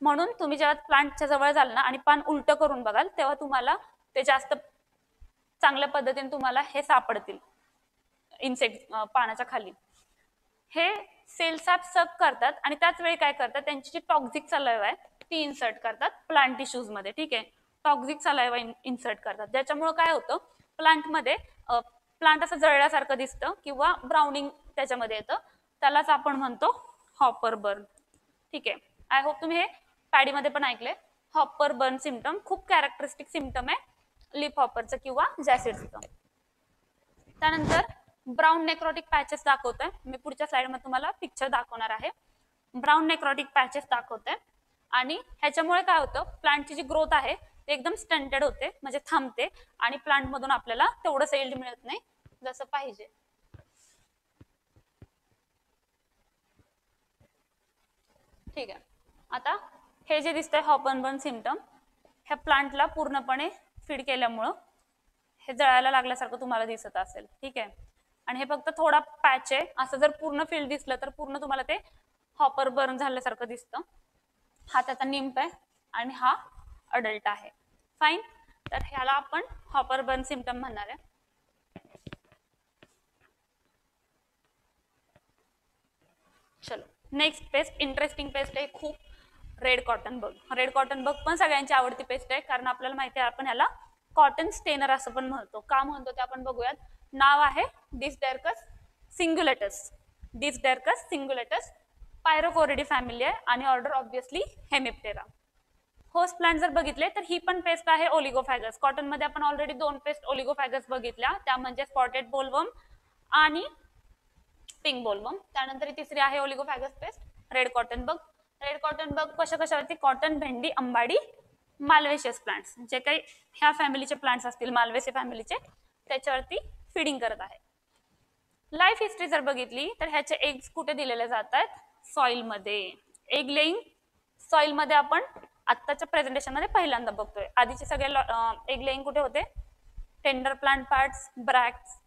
म्हणून तुम्ही जेव्हा प्लांटच्या जवळ जाल ना आणि पान उलट करून बघाल तेव्हा तुम्हाला ते जास्त चांगल्या पद्धतीने तुम्हाला हे सापडतील इन्सेक्ट पानाच्या खाली. हे सेल सॅप सक करतात आणि त्याच वेळी काय करतात, त्यांची जी टॉक्झिक सलाइव्हा आहे ती इन्सर्ट करतात प्लांट टिश्यूज मध्ये, ठीक आहे. टॉक्झिक सलाइव्हा इन्सर्ट करतात, ज्याच्यामुळे काय होतं, प्लांटमध्ये प्लांट असं जळल्यासारखं दिसतं किंवा ब्राउनिंग त्याच्यामध्ये येतं, त्यालाच आपण म्हणतो हॉपर बर्न, ठीक आहे. आय होप तुम्ही हे पॅडीमध्ये पण ऐकले. हॉपर बर्न सिम्पटम खूप कॅरेक्टरिस्टिक सिम्पटम आहे लीफ हॉपरचं किंवा जॅसिडचं. त्यानंतर ब्राउन नेक्रोटिक पॅचेस दाखवतोय मी, पुढच्या स्लाइडमध्ये तुम्हाला पिक्चर दाखवणार आहे. ब्राउन नेक्रोटिक पॅचेस दाखवतोय आणि ह्याच्यामुळे काय होतं, प्लांटची जी ग्रोथ आहे ते एकदम स्टंटेड होते, म्हणजे थांबते आणि प्लांट मधून आपल्याला तेवढं यील्ड मिळत नाही जसं पाहिजे. ठीक आहे. आता हे जे दिसतंय हॉप अँड बर्न सिम्पटम, ह्या प्लांटला पूर्णपणे फीड केल्यामुळं हे जळायला लागल्यासारखं तुम्हाला दिसत असेल. ठीक आहे. आणि हे फक्त थोडा पॅच आहे. असं जर पूर्ण फील्ड दिसलं तर पूर्ण तुम्हाला ते हॉपर बर्न झाल्यासारखं दिसतं. हा त्याचा निम्फ आहे आणि हा अडल्ट आहे. फाईन. तर ह्याला आपण हॉपर बर्न सिम्पटम म्हणणार आहे. चलो नेक्स्ट पेस्ट, इंटरेस्टिंग पेस्ट आहे खूप, रेड कॉटन बग. रेड कॉटन बग पण सगळ्यांची आवडती पेस्ट आहे, कारण आपल्याला माहिती आहे आपण ह्याला कॉटन स्टेनर असं पण म्हणतो. का म्हणतो ते आपण बघूयात. नाव आहे डिस्डेरकस सिंग्युलेटस. डिस्डेरकस सिंग्युलेटस पायरोकोरिडी फॅमिली आहे आणि order obviously Hemiptera. Host plant जर बघितले तर ही पण पेस्ट आहे ओलिगोफॅगस. कॉटन मध्ये आपण ऑलरेडी 2 पेस्ट ओलिगोफॅगस बघितल्या, त्या म्हणजे स्पॉटेड बोलवर्म आणि पिंक बोलवर्म. त्यानंतर तिसरी आहे ओलिगोफॅगस पेस्ट रेड कॉटन बग. रेड कॉटन बग कशावरती, कॉटन, भेंडी, अंबाडी, मालवेशियस प्लांट्स, जे काही ह्या फॅमिलीचे प्लांट्स असतील मालवेसी फॅमिलीचे, त्याच्यावरती फिडिंग करत आहे. लाईफ हिस्ट्री जर बघितली तर ह्याचे एग्स कुठे दिलेले जातात, सॉइल मध्ये. एग लेईंग सॉइल मध्ये आपण आत्ताच्या प्रेझेंटेशन मध्ये पहिल्यांदा बघतोय. आधीचे सगळे एग लेईंग कुठे होते, टेंडर प्लांट पार्ट्स, ब्रॅक्स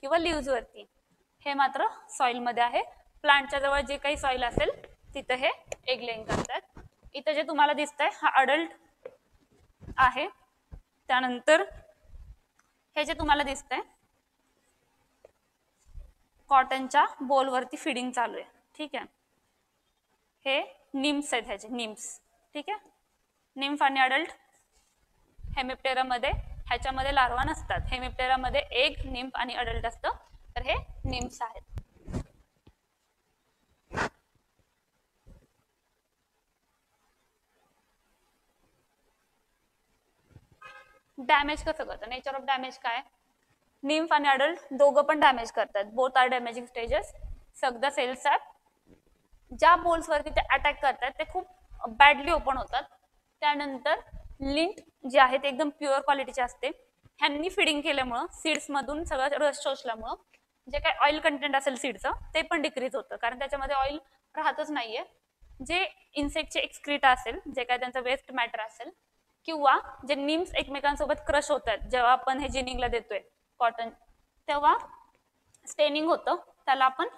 किंवा लिव्ज वरती. हे मात्र सॉइल मध्ये आहे. प्लांटच्या जवळ जे काही सॉइल असेल तिथे हे एग लेईंग करतात. इथं जे तुम्हाला दिसतंय हा अडल्ट आहे. त्यानंतर हे जे तुम्हाला दिसतंय कॉटनच्या बोलवरती फिडिंग चालू आहे. ठीक आहे. हे निम्स आहेत ह्याचे, निम्स. ठीक आहे. निम्फ आणि अडल्ट. हेमिप्टेरा मध्ये ह्याच्यामध्ये लार्वा नसतात. हेमिप्टेरा मध्ये एग, निम्फ आणि अडल्ट असतं. तर हे निम्स आहेत. डॅमेज कसं करतं, नेचर ऑफ डॅमेज काय, निम्फ आणि अडल्ट दोघं पण डॅमेज करतात. Both are damaging stages. सगळं सेल सॅप ज्या बोल्स वरती ते अटॅक करतात ते खूप बॅडली ओपन होतात. त्यानंतर लिंट जे आहे ते एकदम प्युअर क्वालिटीचे असते. ह्यांनी फिडिंग केल्यामुळं सीड्स मधून सगळं रस शोषल्यामुळं जे काही ऑइल कंटेंट असेल सीडचं ते पण डिक्रीज होतं, कारण त्याच्यामध्ये ऑइल राहतच नाहीये. जे इन्सेक्टचे एक्सक्रीटा असेल, जे काय त्यांचं वेस्ट मॅटर असेल, किंवा जे निम्स एकमेकांसोबत क्रश होतात जेव्हा आपण हे जिनिंगला देतोय कॉटन, तेव्हा स्टेनिंग होतं. त्याला आपण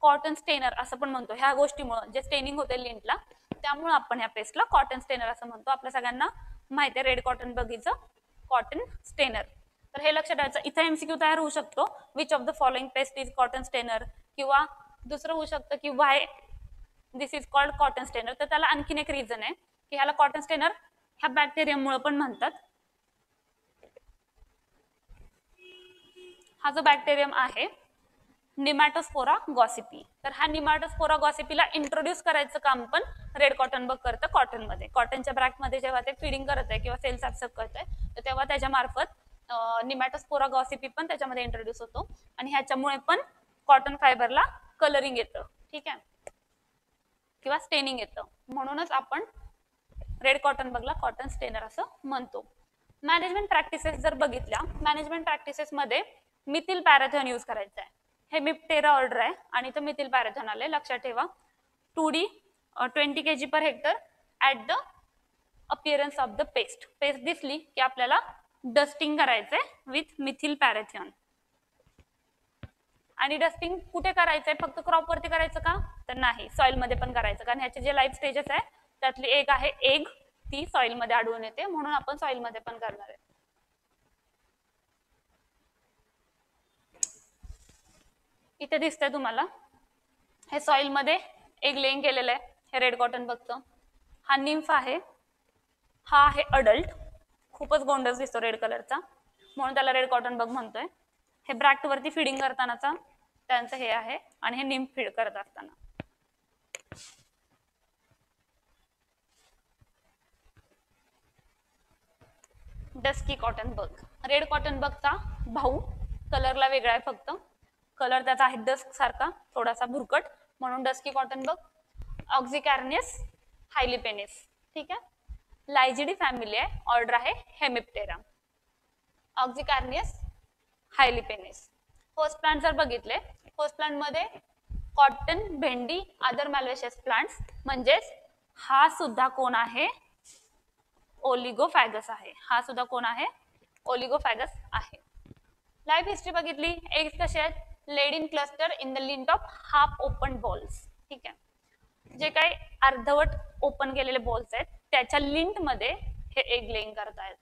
कॉटन स्टेनर असं पण म्हणतो. ह्या गोष्टीमुळे जे स्टेनिंग होते लिंटला, त्यामुळे आपण ह्या पेस्टला कॉटन स्टेनर असं म्हणतो. आपल्या सगळ्यांना माहिती आहे रेड कॉटन बगीचं कॉटन स्टेनर. तर हे लक्षात ठेवायचं. इथे एमसीक्यू तयार होऊ शकतो, which of the following pest is cotton stainer, किंवा दुसरं होऊ शकतं की why this is called cotton stainer. तर त्याला आणखीन एक रिझन आहे की ह्याला कॉटन स्टेनर ह्या बॅक्टेरियममुळे पण म्हणतात. हा जो बॅक्टेरियम आहे निमॅटोस्पोरा गॉसिपी, तर हा निमॅटोस्पोरा गॉसिपीला इंट्रोड्यूस करायचं काम पण रेड कॉटन बग करतं कॉटन मध्ये. कॉटनच्या ब्रॅकमध्ये जेव्हा ते फिडिंग करत आहे किंवा सेल्स ऍब्सॉर्ब करत आहे, तर तेव्हा त्याच्या मार्फत निमॅटोस्पोरा गॉसिपी पण त्याच्यामध्ये इंट्रोड्यूस होतो आणि ह्याच्यामुळे पण कॉटन फायबरला कलरिंग येतं. ठीक आहे, किंवा स्टेनिंग येतं. म्हणूनच आपण रेड कॉटन बगला कॉटन स्टेनर असं म्हणतो. मॅनेजमेंट प्रॅक्टिसेस जर बघितल्या, मॅनेजमेंट प्रॅक्टिसेस मध्ये मिथिल पॅराथॉन यूज करायचं आहे. हे मिप्टेरा ऑर्डर आहे आणि इथं मिथिल पॅराथॉन आले. लक्षात ठेवा 2D 20 kg per hectare at the appearance of the paste. Paste दिसली की आपल्याला डस्टिंग करायचंय विथ मिथिल पॅराथॉन. आणि डस्टिंग कुठे करायचंय, फक्त क्रॉप वरती करायचं का, तर नाही, सॉइल मध्ये पण करायचं. कारण ह्याचे जे लाईफ स्टेजेस आहे त्यातली एक आहे एग, ती सॉइल मध्ये आढळून येते, म्हणून आपण सॉइल मध्ये पण करणार आहे. इथे दिसतंय तुम्हाला हे सॉइल मध्ये एग लेइंग केलेलं आहे. हे रेड कॉटन बगचं. हा निम्फ आहे, हा आहे अडल्ट. खूपच गोंडस दिसतो रेड कलरचा, म्हणून त्याला रेड कॉटन बग म्हणतोय. हे ब्रॅक्ट वरती फिडिंग करतानाचा त्यांचं हे आहे आणि हे निम्फ फीड करत असताना. डस्की कॉटन बग, रेड कॉटन बगचा भाऊ, कलरला वेगळा आहे, फक्त कलर त्याचा आहे डस्क सारखा, थोडासा भुरकट, म्हणून डस्की कॉटन बग. ऑक्झिकॅर्नियस हायलीपेनिस. ठीक आहे. लायजिडी फॅमिली आहे, ऑर्डर आहे हेमिप्टेरा. ऑक्झिकार्नियस हायलिपेनिस. होस्ट प्लांट जर बघितले, होस्ट प्लांट मध्ये कॉटन, भेंडी, अदर मॅल्वेशियस प्लांट्स, म्हणजेच हा सुद्धा कोण आहे, ओलिगोफॅगस आहे. हा सुद्धा कोण आहे, ओलिगोफॅगस आहे. लाईफ हिस्ट्री बघितली, एग्स कसे आहेत, laid in cluster in the lint of half open bolls. ठीक आहे, जे काही अर्धवट ओपन केलेले बॉल्स आहेत त्याच्या लिंट मध्ये हे एग लेइंग करतायत.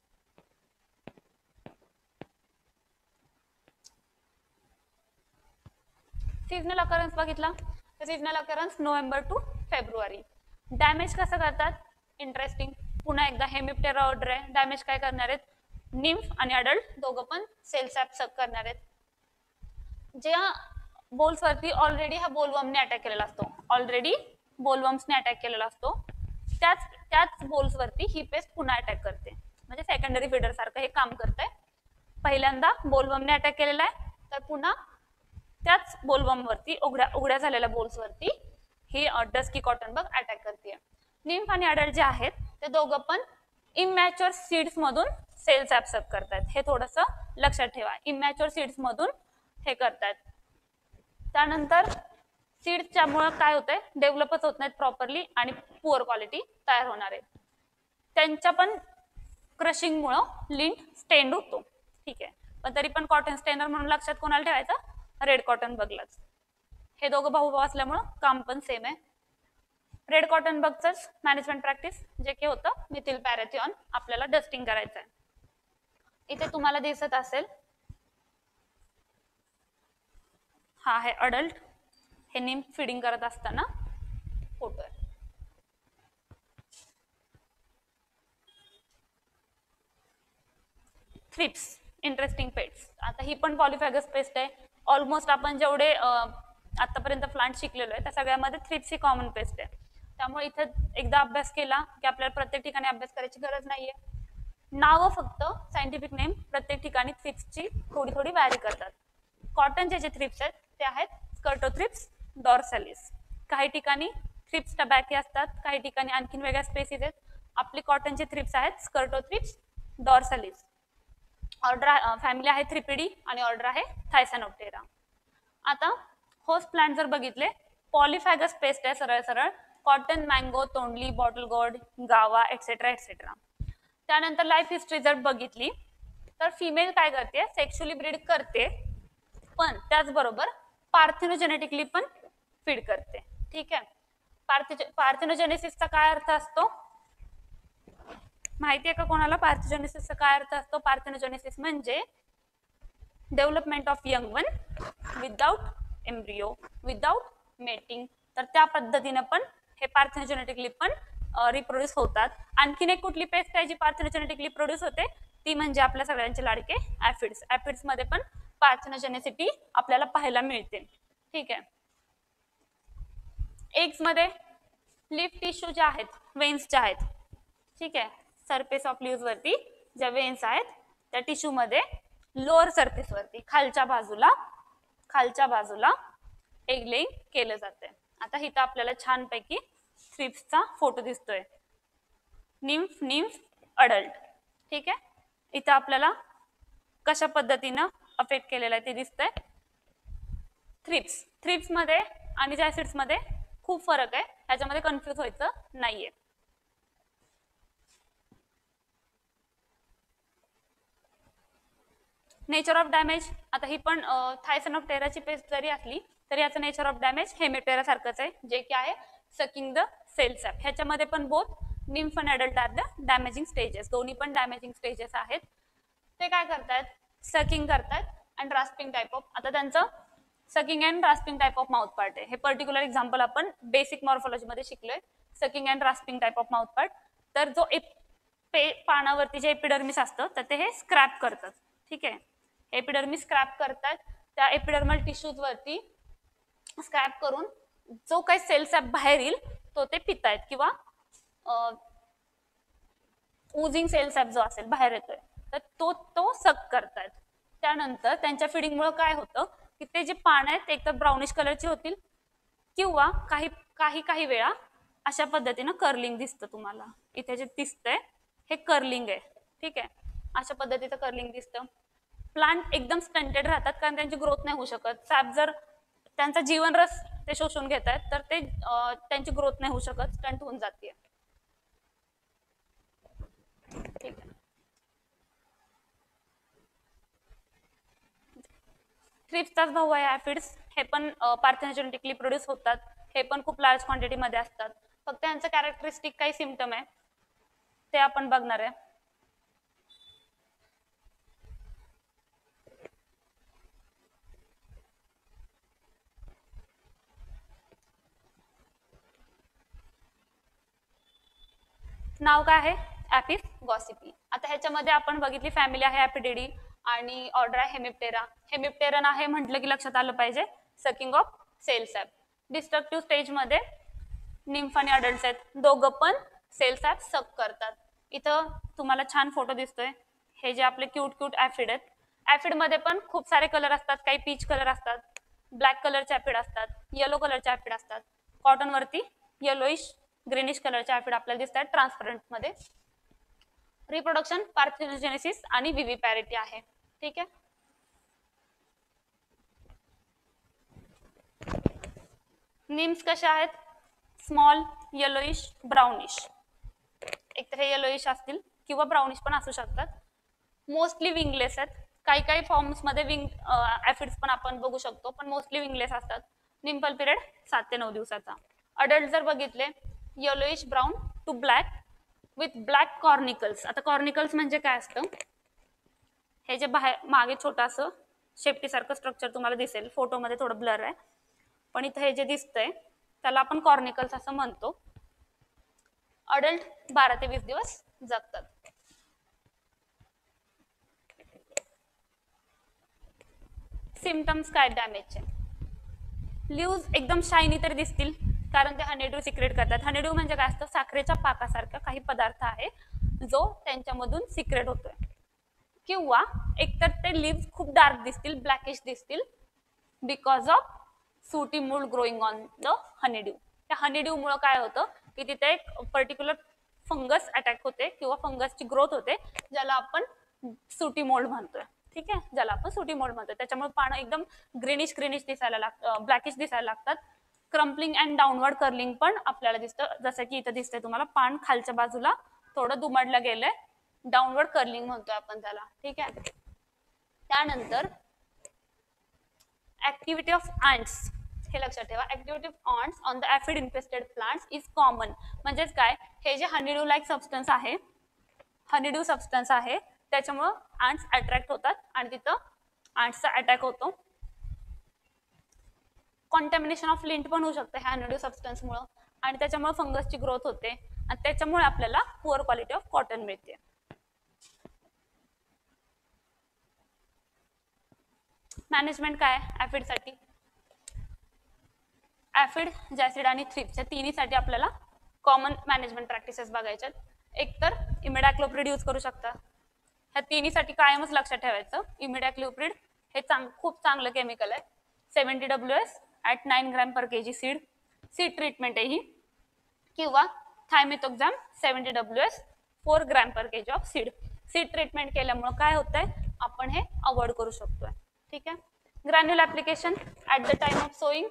सीजनल अकरन्स बघितला तर seasonal occurrence November to February. Damage कसं करतात, इंटरेस्टिंग. पुन्हा एकदा हेमिप्टेरा ऑर्डर आहे. डॅमेज काय करणार आहेत, निम्फ आणि अडल्ट दोघं पण सेल सॅप सक करणार आहेत. ज्या बोल्स वरती ऑलरेडी हा बोलवर्मने अटॅक केलेला असतो, ऑलरेडी बोलवर्म्सने अटॅक केलेला असतो, त्याच बोल्स वरती ही पेस्ट पुन्हा अटॅक करते. म्हणजे सेकंडरी फीडर सारखं हे काम करतंय. पहिल्यांदा बोलवर्मने अटॅक केलेला आहे, तर पुन्हा त्याच बोलवर्म वरती उघड्या झालेल्या बोल्स वरती ही डस्की कॉटन बग अटॅक करते. निम्फ आणि अडल्ट जे आहेत ते दोघं पण इमॅच्युअर सीड्स मधून सेल्स ऍब्सॉर्ब करतात. हे थोडंसं लक्षात ठेवा, इमॅच्युअर सीड्स मधून हे करतात. त्यानंतर सीड्सच्या मुळे काय होतंय, डेव्हलपच होत नाहीत प्रॉपरली आणि पुअर क्वालिटी तयार होणार आहे. त्यांच्या पण क्रशिंग मुळे लिंट स्टेंड होतो. ठीक आहे, पण तरी पण कॉटन स्टेनर म्हणून लक्षात कोणाला ठेवायचं, रेड कॉटन बगलाच. हे दोघं भाऊ असल्यामुळं काम पण सेम आहे. रेड कॉटन बगच मॅनेजमेंट प्रॅक्टिस जे की होतं, मिथिल पॅरेथिऑन आपल्याला डस्टिंग करायचं आहे. इथे तुम्हाला दिसत असेल, हा आहे अडल्ट, हे निम्फ फीडिंग करत असताना फोटो आहे. Thrips, interesting pets. आता ही पण पॉलिफॅगस पेस्ट आहे. ऑलमोस्ट आपण जेवढे आतापर्यंत प्लांट शिकलेलो आहे त्या सगळ्यामध्ये थ्रिप्स ही कॉमन पेस्ट आहे. त्यामुळे इथे एकदा अभ्यास केला की आपल्याला प्रत्येक ठिकाणी अभ्यास करायची गरज नाहीये. नावं फक्त सायंटिफिक नेम प्रत्येक ठिकाणी थ्रिप्सची थोडी थोडी व्हॅरी करतात. कॉटनचे जे थ्रिप्स आहेत ते आहेत स्कर्टोथ्रिप्स डॉर्सॅलिस. काही ठिकाणी थ्रिप्स टबॅकी असतात, काही ठिकाणी आणखीन वेगळ्या स्पेसीज आहेत. आपली कॉटनचे थ्रिप्स आहेत स्कर्टोथ्रिप्स डॉर्सॅलिस. ऑर्डर फॅमिली आहे थ्रिपिडी आणि ऑर्डर आहे थायसॅनोप्टेरा. आता होस्ट प्लांट जर बघितले, पॉलिफॅगस पेस्ट आहे सरळ सरळ, कॉटन, मँगो, तोंडली, बॉटल गोर्ड, गावा एक्सेट्रा एक्सेट्रा. त्यानंतर लाईफ हिस्ट्री जर बघितली तर फिमेल काय करते, सेक्शुअली ब्रीड करते, पण त्याचबरोबर पार्थिनोजेनेटिकली पण फीड करते. ठीक आहे, पार्थिनोजेनेसिसचा काय अर्थ असतो माहिती आहे का कोणाला? पार्थिनोजेनेसिसचा काय अर्थ असतो? पार्थिनोजेनेसिस म्हणजे development of young one without embryo, without mating. तर त्या पद्धतीने पण हे पार्थिनोजेनेटिकली पण रिप्रोड्यूस होतात. आणखीन एक कुठली पेस्ट आहे जी पार्थिनोजेनेटिकली प्रोड्यूस होते, ती म्हणजे आपल्या सगळ्यांचे लाडके ऍफिड्स. ऍफिड्स मध्ये पण पार्थिनोजेनेसिटी आपल्याला पाहायला मिळते. ठीक आहे, एग्स मध्ये लिफ टिश्यू जे आहेत, वेन्स जे आहेत, ठीक आहे, सरफेस ऑफ लिव्स वरती ज्या वेन्स आहेत त्या टिश्यू मध्ये लोअर सरफेस वरती खालच्या बाजूला एग लेइंग केलं जाते. आता इथं आपल्याला छानपैकी थ्रिप्सचा फोटो दिसतोय, निम्फ, निम्फ, अडल्ट. ठीक आहे, इथं आपल्याला कशा पद्धतीनं अफेक्ट केलेलं आहे ते दिसतंय. थ्रिप्स मध्ये आणि जॅसिड्स मध्ये खूप फरक आहे, ह्याच्यामध्ये कन्फ्युज व्हायचं नाहीये. नेचर ऑफ डॅमेज, आता ही पण थायसॅनोप्टेराची पेस्ट जरी असली तरी याचं नेचर ऑफ डॅमेज हेमिप्टेरा सारखंच आहे, जे की आहे सकिंग द सेल सॅप. ह्याच्यामध्ये पण बोथ निम्फ आणि adult are the damaging stages, दोन्ही पण डॅमेजिंग स्टेजेस आहेत. ते काय करतात, सकिंग करतात अँड रास्पिंग टाइप ऑफ. आता त्यांचं sucking and rasping type of mouth part आहे. हे पर्टिक्युलर एक्झाम्पल आपण बेसिक मॉर्फोलॉजी मध्ये शिकलोय, sucking and rasping type of mouth part. तर जो पानावरती जे एपिडर्मिस असतं तर ते हे स्क्रॅप करतात. ठीक आहे, एपिडर्मिस स्क्रॅप करतात, त्या एपिडर्मल टिश्यूज वरती स्क्रॅप करून जो काही सेल सॅप बाहेर येईल तो ते पितायत किंवा उजिंग सेल सॅप जो असेल बाहेर येतोय तर तो सक करतायत. त्यानंतर त्यांच्या फिडिंगमुळे काय होतं की ते जे पान आहेत एक तर ब्राउनिश कलरचे होतील किंवा काही वेळा अशा पद्धतीनं कर्लिंग दिसतं तुम्हाला. इथे जे दिसतंय हे कर्लिंग आहे, ठीक आहे. अशा पद्धतीचं कर्लिंग दिसतं. प्लांट एकदम स्टंटेड राहतात कारण त्यांची ग्रोथ नाही होऊ शकत. सॅप जर त्यांचा जीवनरस ते शोषून घेत आहेत तर ते त्यांची ग्रोथ नाही होऊ शकत, स्टंट होऊन जाते. ठीक आहे. थ्रिप्सचाच भाऊ आहे ऍफिड्स. हे पण पार्थेनोजेनेटिकली प्रोड्यूस होतात. हे पण खूप लार्ज क्वांटिटी मध्ये असतात. फक्त यांचं कॅरेक्टरिस्टिक काही सिम्पटम आहे ते आपण बघणार आहे. नाव काय आहे? ऍपिस गॉसिपी. आता ह्याच्यामध्ये आपण बघितली फॅमिली आहे ऍपिडिडी आणि ऑर्डर आहे हेमिप्टेरा. हेमिप्टेरन आहे म्हटलं की लक्षात आलं पाहिजे sucking of cell sap. Destructive stage मध्ये निम्फ आणि अडल्ट आहेत, दोघं पण सेल सॅप सक करतात. इथं तुम्हाला छान फोटो दिसतोय. हे जे आपले क्यूट क्यूट ऍफिड आहेत. ऍफिड मध्ये पण खूप सारे कलर असतात, काही पीच कलर असतात, ब्लॅक कलरचे ऍफिड असतात, येलो कलरचे ऍफिड असतात. कॉटन वरती येलोइश ग्रीनिश कलरचे ऍफिड आपल्याला दिसतात ट्रान्सपरंट मध्ये. रिप्रोडक्शन पार्थेनोजेनेसिस आणि विविपॅरिटी आहे, ठीक आहे. निम्स कशा आहेत? Small, yellowish, brownish. एकतर हे येलोइश असतील किंवा ब्राउनिश पण असू शकतात. मोस्टली विंगलेस आहेत. काही काही फॉर्म्स मध्ये विंग ऍफिड्स पण आपण बघू शकतो, पण मोस्टली विंगलेस असतात. निम्पल पिरियड 7 ते 9 दिवसाचा. अडल्ट जर बघितले yellowish brown to black with black cornicles. आता कॉर्निकल्स म्हणजे काय असतं? हे जे बाहेर मागे छोटंसं शेपटी सारखं स्ट्रक्चर तुम्हाला दिसेल, फोटोमध्ये थोडं ब्लर आहे, पण इथं हे जे दिसतंय त्याला आपण कॉर्निकल्स असं म्हणतो. अडल्ट 12 ते 20 दिवस जगतात. सिम्पटम्स काय डॅमेजचे? लीव्ज एकदम शायनी तर दिसतील कारण ते हनीड्यू सिक्रेट करतात. हनीड्यू म्हणजे काय असतं? साखरेच्या पाकासारखा काही पदार्थ आहे जो त्यांच्यामधून सिक्रेट होतोय. किंवा एकतर ते लीव्ज खूप डार्क दिसतील, ब्लॅकिश दिसतील बिकॉज ऑफ सुटी मूळ ग्रोईंग ऑन द हनीड्यू. त्या हनीड्यू मुळे काय होतं की तिथे एक पर्टिक्युलर फंगस अटॅक होते किंवा फंगसची ग्रोथ होते ज्याला आपण सुटी मोल्ड म्हणतोय, ठीक आहे, ज्याला आपण सुटी मोल्ड म्हणतोय. त्याच्यामुळे पानं एकदम ग्रीनिश ग्रीनिश दिसायला लागतात, ब्लॅकिश दिसायला लागतात. क्रम्पलिंग अँड डाऊनवर्ड कर्लिंग पण आपल्याला दिसतं, जसं की इथं दिसतंय तुम्हाला पान खालच्या बाजूला थोडं दुमडलं गेलंय, डाऊनवर्ड कर्लिंग म्हणतोय आपण त्याला, ठीक आहे. त्यानंतर ऍक्टिव्हिटी ऑफ ants, हे लक्षात ठेवा. Activity of ants on the ऍफिड infested plants is common. म्हणजेच काय? हे जे हनीड्यू लाईक सबस्टन्स आहे, हनीड्यू सबस्टन्स आहे, त्याच्यामुळं ants अट्रॅक्ट होतात आणि तिथं आंट्सचा अटॅक होतो. कॉन्टॅमिनेशन ऑफ लिंट पण होऊ शकतं ह्या हनीड्यू सबस्टन्समुळं आणि त्याच्यामुळे फंगसची ग्रोथ होते आणि त्याच्यामुळे आपल्याला पुअर क्वालिटी ऑफ कॉटन मिळते. मॅनेजमेंट काय ऍफिडसाठी? ऍफिड, जॅसिड आणि थ्रिप्स या तिन्हीसाठी आपल्याला कॉमन मॅनेजमेंट प्रॅक्टिसेस बघायच्यात. एकतर इमिडाक्लोप्रिड यूज करू शकता. ह्या तिन्हीसाठी कायमच लक्षात ठेवायचं इमिडाक्लोप्रिड हे खूप चांगलं केमिकल आहे. 70 WS at 9 gram per kg seed. Seed treatment आहे ही. किंवा थायमेथोक्झॅम 70 WS 4 gram per kg of seed. Seed treatment केल्यामुळे काय होतंय? आपण हे अवॉइड करू शकतोय, ठीक आहे. Granule application at the time of sowing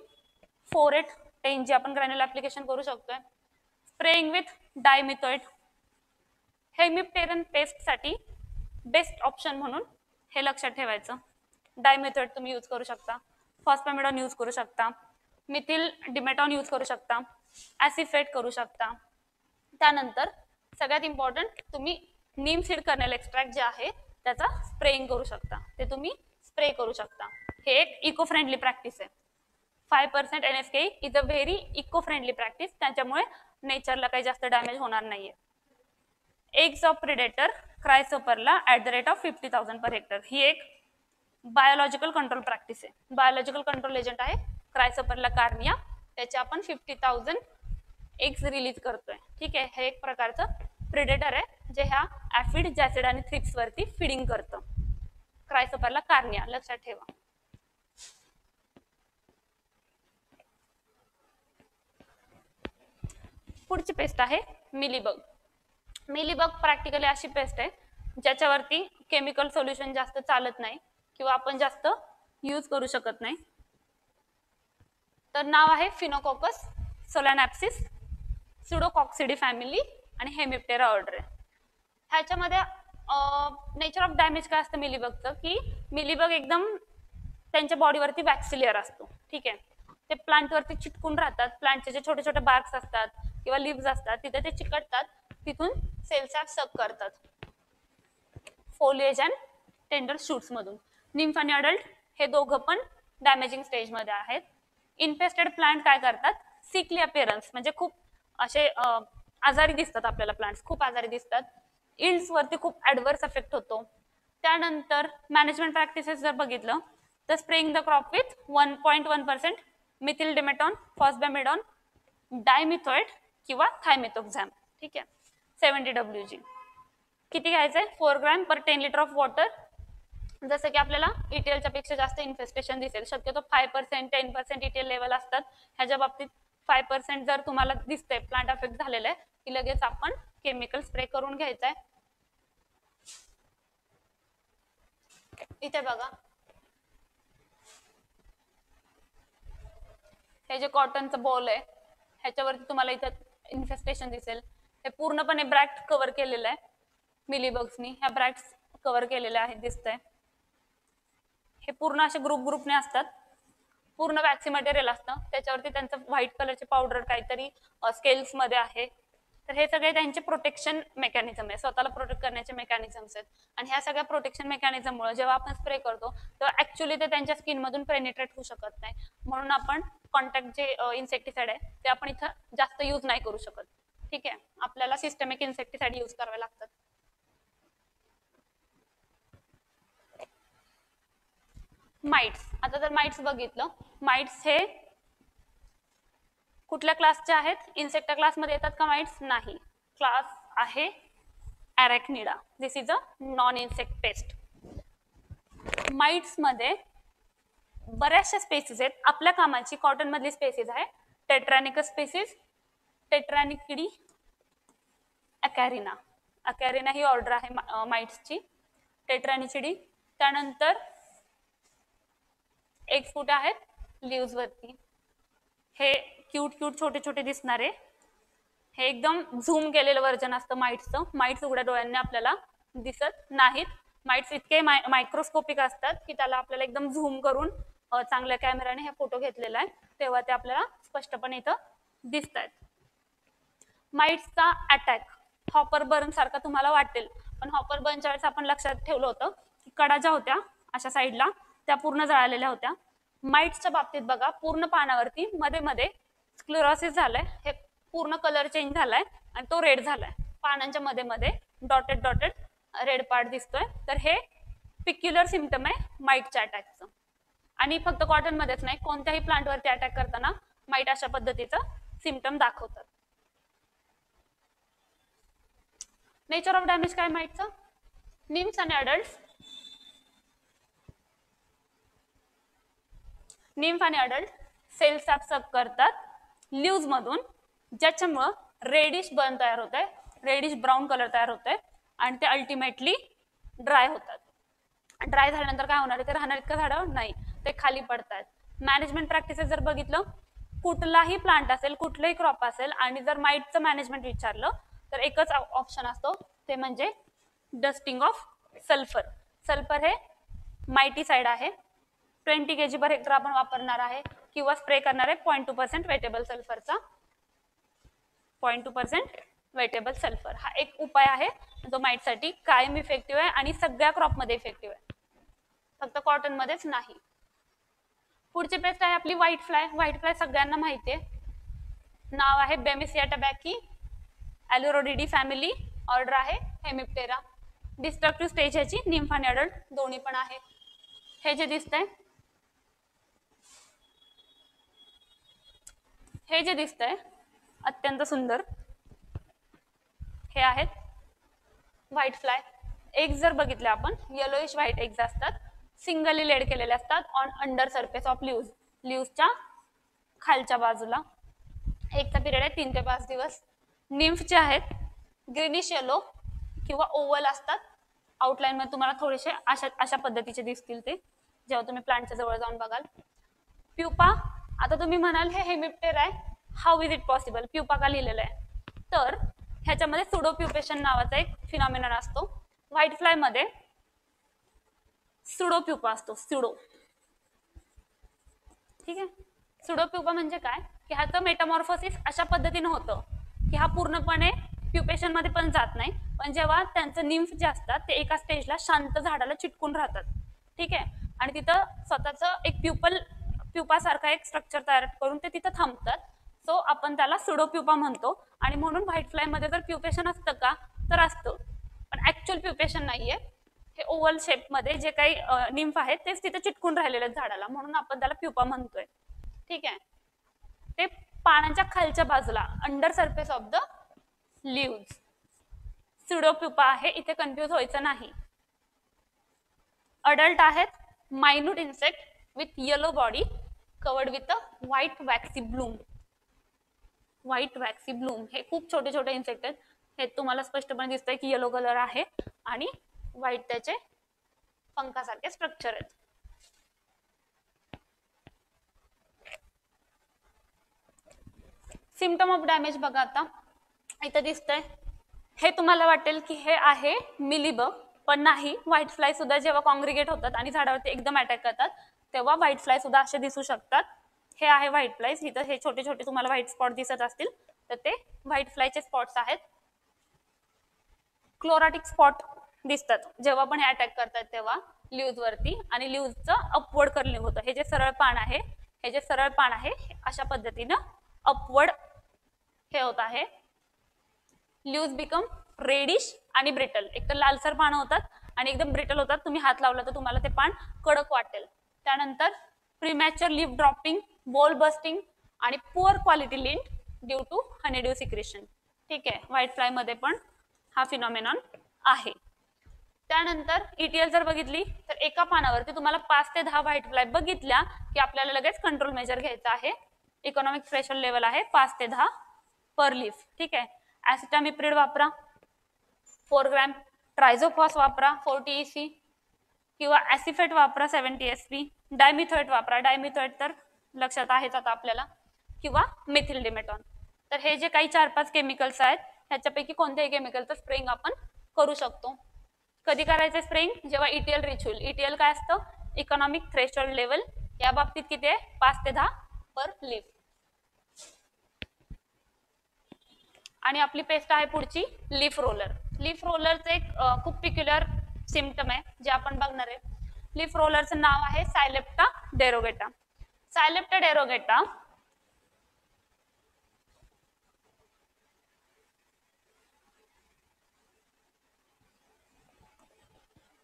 4-8-10 जी आपण ग्रॅन्युल ऍप्लिकेशन करू शकतोय. Spraying with dimethoate. हेमिप्टेरन पेस्टसाठी बेस्ट ऑप्शन म्हणून हे लक्षात ठेवायचं. डायमिथोएट तुम्ही यूज करू शकता, फॉस्फॅमिडॉन यूज करू शकता, मिथिल डिमेटॉन यूज करू शकता, ऍसिफेट करू शकता. त्यानंतर सगळ्यात इम्पॉर्टंट तुम्ही नीम सीड कर्नेल एक्स्ट्रॅक्ट जे आहे त्याचा स्प्रेइंग करू शकता, ते तुम्ही स्प्रे करू शकता. हे एक इको फ्रेंडली प्रॅक्टिस आहे. 5% NSK is a very eco friendly practice, त्याच्यामुळे नेचरला काही जास्त डॅमेज होणार नाहीये. Eggs of predator Chrysoperla at the rate of 50,000 per hectare. ही एक बायोलॉजिकल कंट्रोल प्रॅक्टिस आहे. बायोलॉजिकल कंट्रोल एजंट आहे क्रायसोपरला कार्निया, त्याचे आपण 50,000 एग्स रिलीज करतोय, ठीक आहे. हे एक प्रकारचं प्रिडेटर आहे जे ह्या ऍफिड, जॅसिड आणि थ्रिप्स वरती फिडिंग करतं. क्रायसोपरला कार्निया लक्षात ठेवा. पुढची पेस्ट आहे मिलीबग. मिलीबग प्रॅक्टिकली अशी पेस्ट आहे ज्याच्यावरती केमिकल सोल्युशन जास्त चालत नाही किंवा आपण जास्त यूज करू शकत नाही. तर नाव आहे फिनोकॉकस सोलॅनॅप्सिस, सुडोकॉक्सिडी फॅमिली आणि हेमिप्टेरा ऑर्डर आहे. ह्याच्यामध्ये नेचर ऑफ डॅमेज काय असतं मिलीबगचं, की मिलीबग एकदम त्यांच्या बॉडीवरती वॅक्सिलियर असतो. ठीक आहे, ते प्लांटवरती चिटकून राहतात. प्लांटचे जे छोटे छोटे बार्क्स असतात किंवा लिव्स असतात तिथे ते चिकटतात, तिथून सेल्स सक करतात फोलिएज अँड टेंडर शूट्स मधून. निम्फ आणि अडल्ट हे दोघं पण डॅमेजिंग स्टेजमध्ये आहेत. इन्फेस्टेड प्लांट काय करतात, सिकली अपिअरन्स म्हणजे खूप असे आजारी दिसतात, आपल्याला प्लांट्स खूप आजारी दिसतात. इल्ड्स वरती खूप ऍडव्हर्स इफेक्ट होतो. त्यानंतर मॅनेजमेंट प्रॅक्टिसेस जर बघितलं तर spraying the crop with 1.1% methyl demeton, phosphamidon, dimethoate किंवा थायमिथोक्झॅम. ठीक आहे, 70 WG. किती घ्यायचंय, 4 gram per 10 litre of water. जसं की आपल्याला ETLच्या पेक्षा जास्त इन्फेस्टेशन दिसेल, शक्यतो 5% 10% ETL लेवल असतात. ह्याच्या बाबतीत 5% जर तुम्हाला दिसतंय प्लांट अफेक्ट झालेलं आहे की लगेच आपण केमिकल स्प्रे करून घ्यायचंय. इथे बघा, हे जे कॉटनचं बॉल आहे ह्याच्यावरती तुम्हाला इथं इन्फेस्टेशन दिसेल. हे पूर्णपणे ब्रॅक्ट कव्हर केलेलं आहे मिलीबग्सनी. ह्या ब्रॅक्ट्स कव्हर केलेल्या आहेत, दिसतंय. हे पूर्ण असे ग्रुपने असतात, पूर्ण वॅक्सी मटेरियल असतं, त्याच्यावरती त्यांचं व्हाईट कलरचे पावडर काहीतरी स्केल्स मध्ये आहे. तर हे सगळे त्यांचे प्रोटेक्शन मेकॅनिझम आहे, स्वतःला प्रोटेक्ट करण्याचे मेकॅनिझम्स आहेत. आणि ह्या सगळ्या प्रोटेक्शन मेकॅनिझममुळे जेव्हा आपण स्प्रे करतो तेव्हा ऍक्च्युली ते त्यांच्या स्किन मधून पेनिट्रेट होऊ शकत नाही. म्हणून आपण कॉन्टॅक्ट जे इन्सेक्टिसाइड आहे ते आपण इथं जास्त यूज नाही करू शकत. ठीक आहे, आपल्याला सिस्टमिक इन्सेक्टिसाइड यूज करावे लागतात. माइट्स, आता जर माइट्स बघितलं, माइट्स हे कुठल्या क्लासचे आहेत, इन्सेक्टा क्लासमध्ये येतात का माइट्स? नाही, क्लास आहे Arachnida. This is a non insect pest. Mites मध्ये बऱ्याचशा स्पेसीज आहेत. आपल्या कामाची कॉटन मधली स्पेसीज आहे टेट्रानिकस स्पेसीज, टेट्रानिकिडी, अकॅरिना. अकॅरिना ही ऑर्डर आहे माइट्सची. टेट्रानिचिडी, त्यानंतर एक फूट आहेत लिव्स वरती. हे क्यूट छोटे छोटे दिसणारे, हे एकदम झूम केलेलं व्हर्जन असतं माइट्सचं. माइट्स उघड्या डोळ्यांनी आपल्याला दिसत नाहीत. माइट्स इतके मायक्रोस्कोपिक असतात की त्याला आपल्याला एकदम झूम करून चांगल्या कॅमेराने हे फोटो घेतलेला आहे तेव्हा ते आपल्याला स्पष्टपणे इथं दिसत आहेत. माइट्सचा अटॅक हॉपर बर्न सारखा तुम्हाला वाटेल, पण हॉपर बर्नच्या वेळेस आपण लक्षात ठेवलं होतं की कडा ज्या होत्या अशा साईडला त्या पूर्ण जळालेल्या होत्या. माइट्सच्या बाबतीत बघा, पूर्ण पानावरती मध्ये मध्ये स्क्लेरोसिस झालंय, हे पूर्ण कलर चेंज झालाय आणि तो रेड झालाय. पानांच्या मध्ये मध्ये डॉटेड रेड पार्ट दिसतोय. तर हे पिक्युलर सिम्पटम आहे माइटच्या अटॅकचं. आणि फक्त कॉटन मध्येच नाही, कोणत्याही प्लांटवरती अटॅक करताना माइट अशा पद्धतीचं सिम्पटम दाखवतात. नेचर ऑफ डॅमेज काय माइटचं, निम्स आणि अडल्ट. निम्फ आणि अडल्ट सेल्स सक करतात लिव्स मधून, ज्याच्यामुळं रेडिश बर्न तयार होत आहे, रेडिश ब्राऊन कलर तयार होत आहे आणि ते अल्टिमेटली ड्राय होतात. ड्राय झाल्यानंतर काय होणार आहे, ते राहणार आहेत का झाडं? नाही, ते खाली पडतात. मॅनेजमेंट प्रॅक्टिसेस जर बघितलं, कुठलाही प्लांट असेल, कुठलंही क्रॉप असेल आणि जर माइटचं मॅनेजमेंट विचारलं तर एकच ऑप्शन असतो, ते म्हणजे डस्टिंग ऑफ सल्फर. सल्फर हे माइटीसाइड आहे, 20 kg पर हेक्टर आपण वापरणार आहे किंवा स्प्रे करणार आहे 0.2% वेटेबल सल्फरचा. 0.2% वेटेबल सल्फर हा एक उपाय आहे जो माइटसाठी कायम इफेक्टिव्ह आहे आणि सगळ्या क्रॉपमध्ये इफेक्टिव्ह आहे, फक्त कॉटन मध्येच नाही. पुढची पेस्ट आहे आपली व्हाईट फ्लाय. व्हाईट फ्लाय सगळ्यांना माहिती आहे, नाव आहे बेमिसिया टबॅकी, ॲल्युरोडिडी फॅमिली, ऑर्डर आहे हेमिप्टेरा. डिस्ट्रक्टिव्ह स्टेज ह्याची निम्फ आणि अडल्ट दोन्ही पण आहे. हे जे दिसतंय, हे जे दिसतंय अत्यंत सुंदर, हे आहेत व्हाईट फ्लाय. एग्ज जर बघितले आपण, येलोइश व्हाईट एग्ज असतात, सिंगली लेड केलेले असतात on under surface of leaves, लिव्सच्या खालच्या बाजूला. एकचा पिरियड आहे 3 ते 5 दिवस. निम्फचे आहेत ग्रीनिश येलो किंवा ओव्हल असतात. आउटलाईन मध्ये तुम्हाला थोडेसे अशा पद्धतीचे दिसतील ते जेव्हा तुम्ही प्लांटच्या जवळ जाऊन बघाल. प्युपा, आता तुम्ही म्हणाल हे हेमिप्टेर आहे, how is it possible, pupa का लिहिलेलं आहे? तर ह्याच्यामध्ये सुडोप्युपेशन नावाचा एक फिनॉमिनन असतो. व्हाईट फ्लाय मध्ये सुडोप्युपा असतो, सुडो. ठीक आहे. सुडोप्युपा म्हणजे काय की ह्याचं मेटामॉर्फोसिस अशा पद्धतीने होतं की हा पूर्णपणे प्युपेशन मध्ये पण जात नाही, पण जेव्हा त्यांचं निम्फ जे असतात ते एका स्टेजला शांत झाडाला चिटकून राहतात. ठीक आहे. आणि तिथं स्वतःचं एक प्युपासारखा एक स्ट्रक्चर तयार करून ते तिथं थांबतात. सो आपण त्याला सुडोप्युपा म्हणतो. आणि म्हणून व्हाईट फ्लाय मध्ये जर प्युपेशन असतं का, तर असतं, पण ऍक्च्युअल प्युपेशन नाहीये. हे ओव्हल शेप मध्ये जे काही निम्फ आहेत तेच तिथे चिटकून राहिलेले आहेत झाडाला, म्हणून आपण त्याला प्युपा म्हणतोय. ठीक आहे. ते पानाच्या खालच्या बाजूला, under surface of the leaves, pseudopupa आहे, इथे कन्फ्युज व्हायचं नाही. अडल्ट आहेत, minute insect with yellow body covered with a white waxy bloom. White waxy bloom हे खूप छोटे छोटे इन्सेक्ट आहेत. हे तुम्हाला स्पष्टपणे दिसतंय की येलो कलर आहे आणि व्हाईट त्याचे पंखासारखे स्ट्रक्चर आहेत. सिम्पटम ऑफ डॅमेज बघा, आता इथं दिसतंय. हे तुम्हाला वाटेल की हे आहे मिलीबग, पण नाही. व्हाईट फ्लाय सुद्धा जेव्हा कॉंग्रिगेट होतात आणि झाडावरती एकदम अटॅक करतात तेव्हा व्हाईट फ्लाय सुद्धा असे दिसू शकतात. हे आहे व्हाईट फ्लाय. इथं हे छोटे छोटे तुम्हाला व्हाईट स्पॉट दिसत असतील तर ते व्हाईट फ्लायचे स्पॉट्स आहेत. क्लोराटिक स्पॉट दिसतात जेव्हा पण हे अटॅक करतात तेव्हा लीव्ज वरती, आणि लीव्जचं अपवर्ड कर्लिंग होतं. हे जे सरळ पान आहे, हे जे सरळ पान आहे अशा पद्धतीनं अपवर्ड हे होत आहे. लीव्ज बिकम रेडिश आणि ब्रिटल. एक तर लालसर पानं होतात आणि एकदम ब्रिटल होतात. तुम्ही हात लावला तर तुम्हाला ते पान कडक वाटेल. त्यानंतर premature leaf dropping, boll bursting आणि poor quality lint due to honeydew secretion. ठीक आहे. व्हाईट फ्लाय मध्ये पण हा फिनॉमिनॉन आहे. त्यानंतर ईटीएल जर बघितली तर एका पानावरती तुम्हाला 5 ते 10 व्हाईट फ्लाय बघितल्या की आपल्याला लगेच कंट्रोल मेजर घ्यायचा आहे. इकॉनॉमिक थ्रेशोल्ड लेवल आहे 5 ते 10 पर लीफ. ठीक आहे. ऍसिटामिप्रिड वापरा 4 ग्रॅम, ट्रायझोफॉस वापरा 40 EC किंवा ऍसिफेट वापरा 70 SP, डायमिथोएट वापरा. डायमिथोएट तर लक्षात आहेच आता आपल्याला, किंवा मिथिल डिमेटॉन. तर हे जे काही 4-5 केमिकल्स आहेत ह्याच्यापैकी कोणत्याही केमिकलचं स्प्रेइंग आपण करू शकतो. कधी करायचं स्प्रेइंग? जेव्हा ईटीएल रिच होईल. ईटीएल काय असतं? Economic threshold level. या बाबतीत किती आहे? 5 ते 10 पर लीफ. आणि आपली पेस्ट आहे पुढची लीफ रोलर. लीफ रोलरचं एक खूप पिक्युलर सिम्पटम आहे जे आपण बघणार आहे. लीफ रोलरचं नाव आहे सायलेप्टा डेरोगेटा. सायलेप्टा डेरोगेटा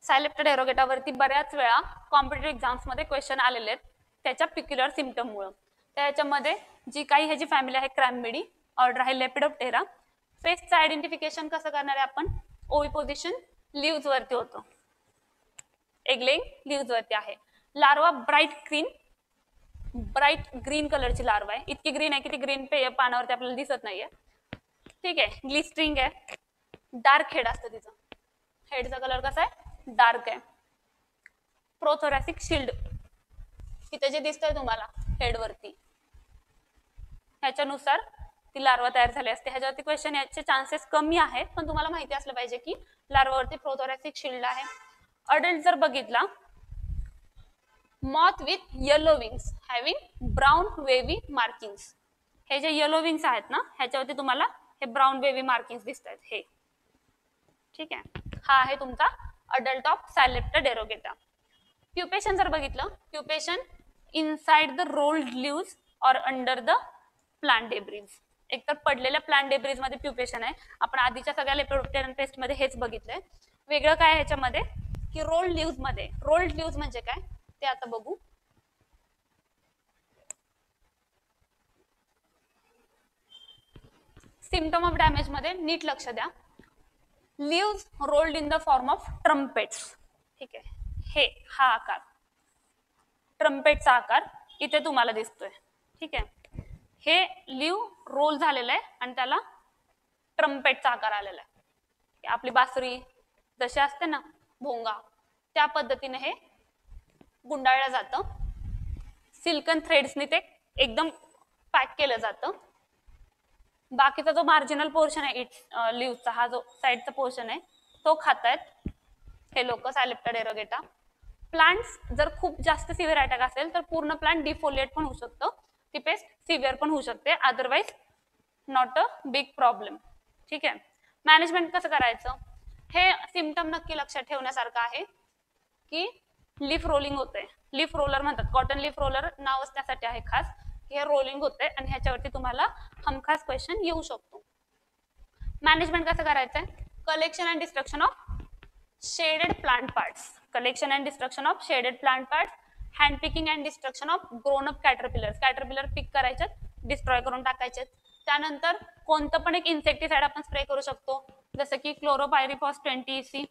सायलेप्टा डेरोगेटावरती बऱ्याच वेळा कॉम्पिटेटिव्ह एक्झाम्स मध्ये क्वेश्चन आलेले आहेत त्याच्या पिक्युलर सिम्पटममुळे. त्याच्यामध्ये जी काही ह्याची फॅमिली आहे क्रॅममिडी, ऑर्डर आहे लेपिडोप्टेरा. पेस्टचं आयडेंटिफिकेशन कसं करणार आहे आपण? ओव्हिपोजिशन लीव्ज वरती होतं, एगलेइंग लीव्ज वरती आहे. लार्वा ब्राईट ग्रीन कलरची लार्वा आहे. इतकी ग्रीन आहे की ती ग्रीन पानावरती आपल्याला दिसत नाहीये. ठीक आहे. ग्लिस्टरिंग आहे, डार्क हेड असतं तिचं. हेडचा कलर कसा आहे? डार्क आहे. प्रोथोरॅसिक शिल्ड इथे जे दिसतंय तुम्हाला हेड वरती, ह्याच्यानुसार ती लार्वा तयार झाली असते. ह्याच्यावरती क्वेश्चन याचे चान्सेस कमी आहेत, पण तुम्हाला माहिती असलं पाहिजे की लार्वावरती प्रोथोरॅसिक शिल्ड आहे. अडल्ट जर बघितला, moth with yellow wings having brown wavy markings. हे जे येलो विंग्स आहेत ना ह्याच्यावरती तुम्हाला हे ब्राऊन वेवी मार्किंग्स दिसत आहेत हे. ठीक आहे. हा आहे तुमचा अडल्ट ऑफ सायलेप्टा डेरोगेटा. प्युपेशन जर बघितलं, pupation inside the rolled leaves और अंडर द प्लांट डेब्रिज. एकतर पडलेल्या प्लांट डेब्रिज मध्ये प्युपेशन आहे. आपण आधीच्या सगळ्या लेपिडोप्टेरन पेस्ट मध्ये हेच बघितलंय. वेगळं काय ह्याच्यामध्ये की रोल्ड लीव्स मध्ये, रोल्ड लीव्स म्हणजे काय ते आता बघू. सिम्पटम ऑफ डॅमेज मध्ये नीट लक्ष द्या. Leaves rolled in the form of trumpets. ठीक आहे. हे हा आकार ट्रम्पेटचा आकार इथे तुम्हाला दिसतोय. ठीक आहे. हे लीव रोल झालेलं आहे आणि त्याला ट्रम्पेटचा आकार आलेला आहे. आपली बासरी जशी असते ना भोंगा, त्या पद्धतीने हे गुंडाळलं जातं. सिल्कन थ्रेड्सनी ते एकदम पॅक केलं जातं. बाकीचा जो मार्जिनल पोर्शन आहे इट्स लिव्हचा, हा जो साईडचा पोर्शन आहे तो खातायत हे लोक सॅलिप्टर एरोगेटा. प्लांट्स जर खूप जास्त सिव्हिअर अटॅक असेल तर पूर्ण प्लांट डिफोलिएट पण होऊ शकतं, ती पेस्ट सिव्हिअर पण होऊ शकते, otherwise not a big problem. ठीक आहे. मॅनेजमेंट कसं करायचं, हे सिम्पटम नक्की लक्षात ठेवण्यासारखं आहे की लीफ रोलिंग होते, लीफ रोलर म्हणतात, कॉटन लीफ रोलर नावच त्यासाठी आहे खास, की हे रोलिंग होते आणि ह्याच्यावरती तुम्हाला हमखास क्वेश्चन येऊ शकतो. मॅनेजमेंट कसं करायचंय, collection and destruction of shaded plant parts, collection and destruction of shaded plant parts, hand picking and destruction of grown up caterpillars, caterpillar पिक करायचे, डिस्ट्रॉय करून टाकायचे. त्यानंतर कोणतं पण एक इन्सेक्टिसाइड आपण स्प्रे करू शकतो, जसं की क्लोरोपायरिफॉस 20 EC,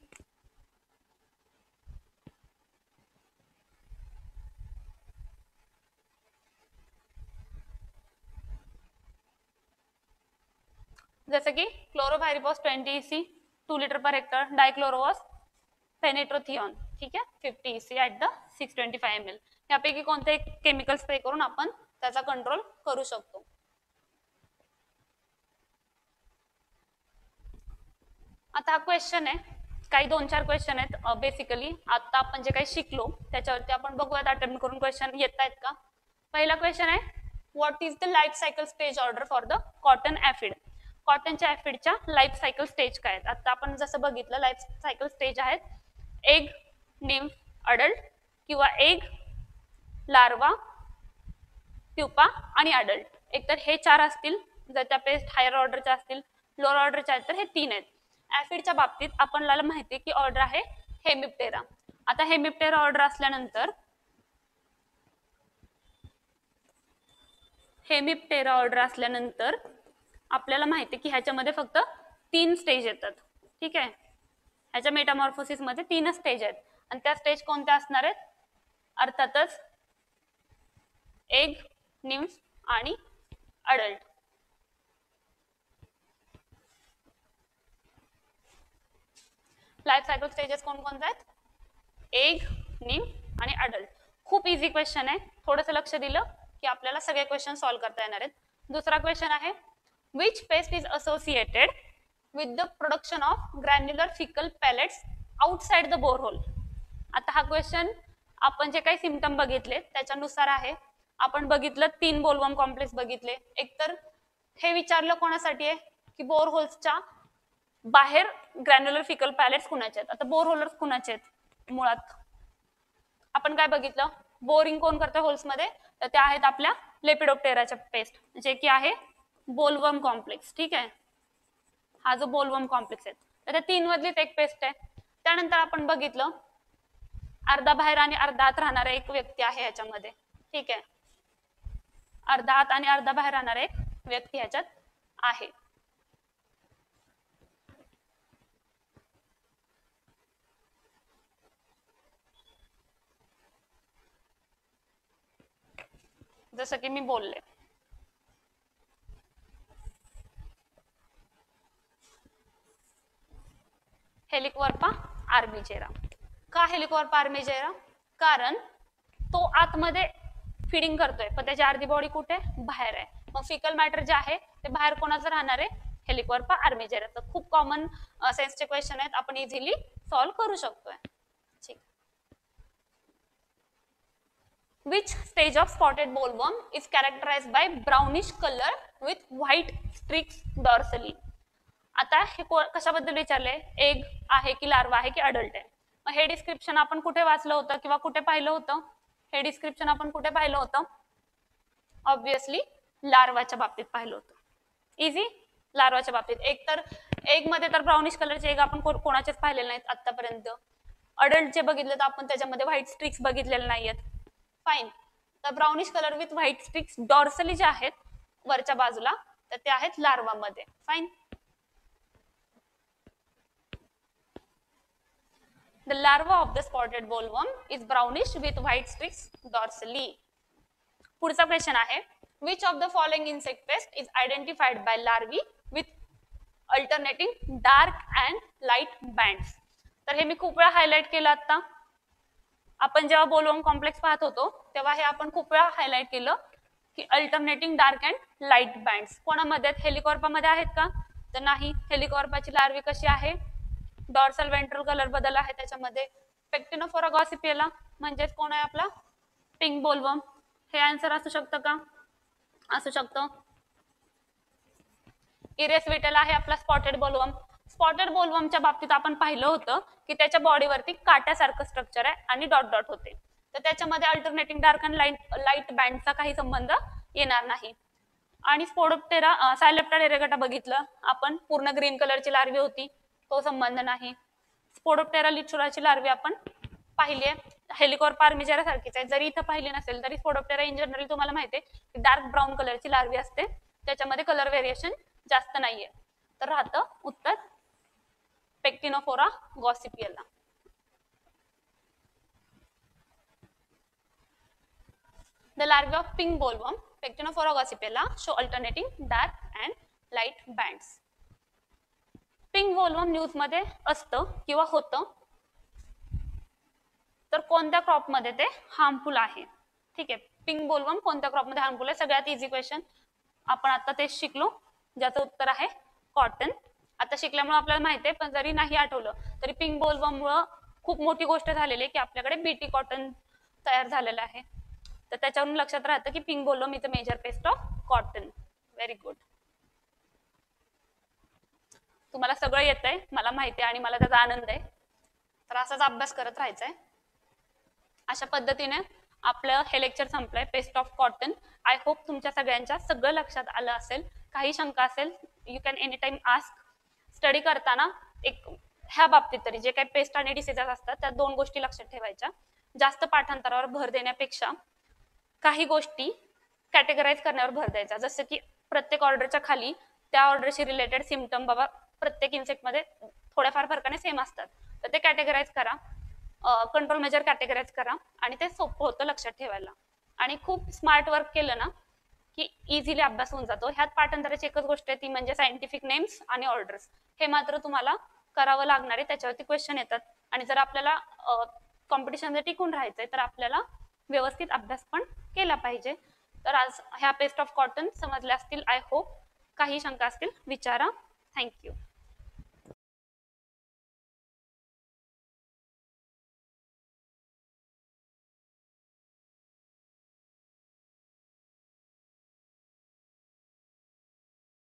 जसं की chlorpyrifos 20 EC 2 litre per hectare, dichlorvos fenitrothion, ठीक आहे 50 EC ॲट द 625 ml. यापैकी कोणते एक केमिकल स्प्रे करून आपण त्याचा कंट्रोल करू शकतो. आता हा क्वेश्चन आहे, काही 2-4 क्वेश्चन आहेत बेसिकली. आता आपण जे काही शिकलो त्याच्यावरती आपण बघूयात अटेम्प्ट करून क्वेश्चन येत आहेत का. पहिला क्वेश्चन आहे, what is the life cycle stage order for the cotton ऍफिड. कॉटनच्या ऍफिडच्या लाईफ सायकल स्टेज काय आहेत. आता आपण जसं बघितलं लाईफ सायकल स्टेज आहेत एग, निम्फ, अडल्ट किंवा एग, लार्वा, प्युपा आणि अडल्ट. एकतर हे 4 असतील, जर त्या पेस्ट हायर ऑर्डरच्या असतील, लोअर ऑर्डरच्या आहेत तर हे 3 आहेत. ऍफिडच्या बाबतीत आपल्याला माहिती आहे की ऑर्डर आहे हेमिप्टेरा. आता हेमिप्टेरा ऑर्डर असल्यानंतर आपल्याला माहिती आहे की ह्याच्यामध्ये फक्त 3 स्टेज येतात. ठीक आहे, ह्याच्या मेटामॉर्फोसिस मध्ये 3 स्टेज आहेत आणि त्या स्टेज कोणत्या असणार आहेत, अर्थातच एग, निम्फ आणि अडल्ट. लाईफ सायकल स्टेजेस कोणकोणत्या आहेत, एग, निम्फ आणि अडल्ट. खूप इझी क्वेश्चन आहे, थोडंसं लक्ष दिलं की आपल्याला सगळे क्वेश्चन सॉल्व्ह करता येणार आहेत. दुसरा क्वेश्चन आहे, which pest is associated with the production of granular faecal pellets outside the borehole. आता हा क्वेश्चन आपण जे काही सिम्पटम बघितले त्याच्यानुसार आहे. आपण बघितलं 3 बोलवर्म कॉम्प्लेक्स बघितले. एकतर हे विचारलं कोणासाठी आहे की बोरहोल्सच्या बाहेर ग्रॅन्युलर फिकल पॅलेट्स कुणाचे आहेत. आता बोरहोलर्स कुणाचे आहेत, मुळात आपण काय बघितलं, बोरिंग कोण करतं होल्स मध्ये, तर त्या आहेत आपल्या लेपिडोप्टेराच्या पेस्ट, जे की आहे बोलवर्म कॉम्प्लेक्स. ठीक आहे, हा जो बोलवर्म कॉम्प्लेक्स आहे तर त्या 3 मधलीच एक पेस्ट आहे. त्यानंतर आपण बघितलं अर्धा बाहेर आणि अर्धा आत राहणारा एक व्यक्ती आहे ह्याच्यामध्ये. ठीक आहे, अर्धा आत आणि अर्धा बाहेर राहणारा एक व्यक्ती ह्याच्यात आहे. जसं की मी बोलले, हेलिक्वर्पा आर्मिजेरा. का हेलिक्वर्पा आर्मिजेरा, कारण तो आतमध्ये फिडिंग करतोय पण त्याची अर्धी बॉडी कुठे बाहेर आहे. मग फिकल मॅटर जे आहे ते बाहेर कोणाचं राहणार आहे, हेलिक्वर्पा आर्मिजेरा. तर खूप कॉमन सेन्सचे क्वेश्चन आहेत, आपण इझिली सॉल्व्ह करू शकतोय. ठीक. Which stage of spotted bollworm is characterized by brownish color with white streaks dorsally. आता हे कशाबद्दल विचारले, एग आहे की लार्वा आहे की अडल्ट आहे. मग हे डिस्क्रिप्शन आपण कुठे वाचलं होतं किंवा कुठे पाहिलं होतं, हे डिस्क्रिप्शन आपण कुठे पाहिलं होतं, ऑब्विसली लार्वाच्या बाबतीत पाहिलं होतं. इझी, लार्वाच्या बाबतीत. एक तर एग मध्ये तर ब्राउनिश कलरचे एग आपण कोणाचेच पाहिलेले नाहीत आतापर्यंत. अडल्ट जे बघितले तर आपण त्याच्यामध्ये व्हाईट स्ट्रिक्स बघितलेले नाहीयेत. फाईन, तर brownish colour with white streaks dorsally जे आहेत वरच्या बाजूला तर ते आहेत लार्वा मध्ये. Fine, the larva of the spotted bollworm is brownish with white streaks dorsally. पुढचा क्वेश्चन आहे, which of the following insect pest is identified by larvae with alternating dark and light bands. तर हे मी खूप वेळा highlight केलं आता. आपण जेव्हा बोलवून कॉम्प्लेक्स पाहत होतो तेव्हा हे आपण खूप वेळा हायलाइट केलं की alternating dark and light bands कोणामध्ये हेलिकॉर्पामध्ये आहेत का? तर नाही. हेलिकॉर्पाची लार्वी कशी आहे? डॉर्सल वेंट्रल कलर बदल आहे त्याच्यामध्ये. पेक्टिनोफोरा गॉसिपियला म्हणजेच कोण आहे आपला? Pink bollworm. हे आन्सर असू शकतं का? असू शकतं. इरेस विटेला आहे आपला स्पॉटेड बोलवर्म. स्पॉटेड बोलवर्मच्या बाबतीत आपण पाहिलं होतं की त्याच्या बॉडीवरती काट्यासारखं स्ट्रक्चर आहे आणि डॉट डॉट होते. तर त्याच्यामध्ये अल्टरनेटिंग डार्क अँड लाईट बँडचा काही संबंध येणार नाही. आणि स्पोडोप्टेरा सायलेप्टा एरेगटा बघितलं आपण, पूर्ण ग्रीन कलरची लार्वी होती, तो संबंध नाही. स्पोडोप्टेरा लिचुराची लार्वी आपण पाहिली आहे, हेलिकॉर्पा आर्मिजेरा सारखीच आहे. जरी इथं पाहिली नसेल तरी स्पोडोप्टेरा इन जनरल तुम्हाला माहिती आहे की डार्क ब्राऊन कलरची लार्वी असते, त्याच्यामध्ये कलर व्हेरिएशन जास्त नाहीये. तर राहतं उत्तर पेक्टिनोफोरा गॉसिपियला. The larvae of pink bollworm, Pectinophora gossypilla, show alternating dark and light bands. Pink bollworm news मध्ये असतं किंवा होतं, तर कोणत्या क्रॉप मध्ये ते हार्मफुल आहे? ठीक आहे, पिंक बोलवर्म कोणत्या क्रॉप मध्ये हार्मफुल आहे? सगळ्यात इझी क्वेश्चन, आपण आता तेच शिकलो, ज्याचं उत्तर आहे कॉटन. आता शिकल्यामुळे आपल्याला माहिती आहे, पण जरी नाही आठवलं तरी पिंक बोलवर्म मुळे खूप मोठी गोष्ट झालेली आहे की आपल्याकडे बीटी कॉटन तयार झालेलं आहे. तर त्याच्यावरून लक्षात राहतं की pink bollworm is a major pest of cotton. Very good. तुम्हाला सगळं येतंय मला माहिती आहे आणि मला त्याचा आनंद आहे. तर असाच अभ्यास करत राहायचा आहे. अशा पद्धतीने आपलं हे लेक्चर संपलंय, pest of cotton. I hope तुमच्या सगळ्यांच्या सगळं लक्षात आलं असेल. काही शंका असेल you can any time ask. Study करताना एक ह्या बाबतीत तरी जे काही पेस्ट आणि डिसीजेस असतात त्या दोन गोष्टी लक्षात ठेवायच्या. जास्त पाठांतरावर भर देण्यापेक्षा काही गोष्टी कॅटेगराईज करण्यावर भर द्यायचा. जसं की प्रत्येक ऑर्डरच्या खाली त्या ऑर्डरशी रिलेटेड सिम्पटम बाबा प्रत्येक इन्सेक्टमध्ये थोड्याफार फरकाने सेम असतात, तर ते कॅटेगराईज करा, कंट्रोल मेजर कॅटेगराईज करा आणि ते सोपं होतं लक्षात ठेवायला. आणि खूप स्मार्ट वर्क केलं ना की इझिली अभ्यास होऊन जातो. ह्यात पाठांतराची एकच गोष्ट आहे ती म्हणजे सायंटिफिक नेम्स आणि ऑर्डर्स. हे मात्र तुम्हाला करावं लागणार आहे, त्याच्यावरती क्वेश्चन येतात. आणि जर आपल्याला कॉम्पिटिशनमध्ये टिकून राहायचंय तर आपल्याला व्यवस्थित अभ्यास पण केला पाहिजे. तर आज ह्या पेस्ट ऑफ कॉटन समजल्या असतील आय होप. काही शंका असतील विचारा. थँक्यू.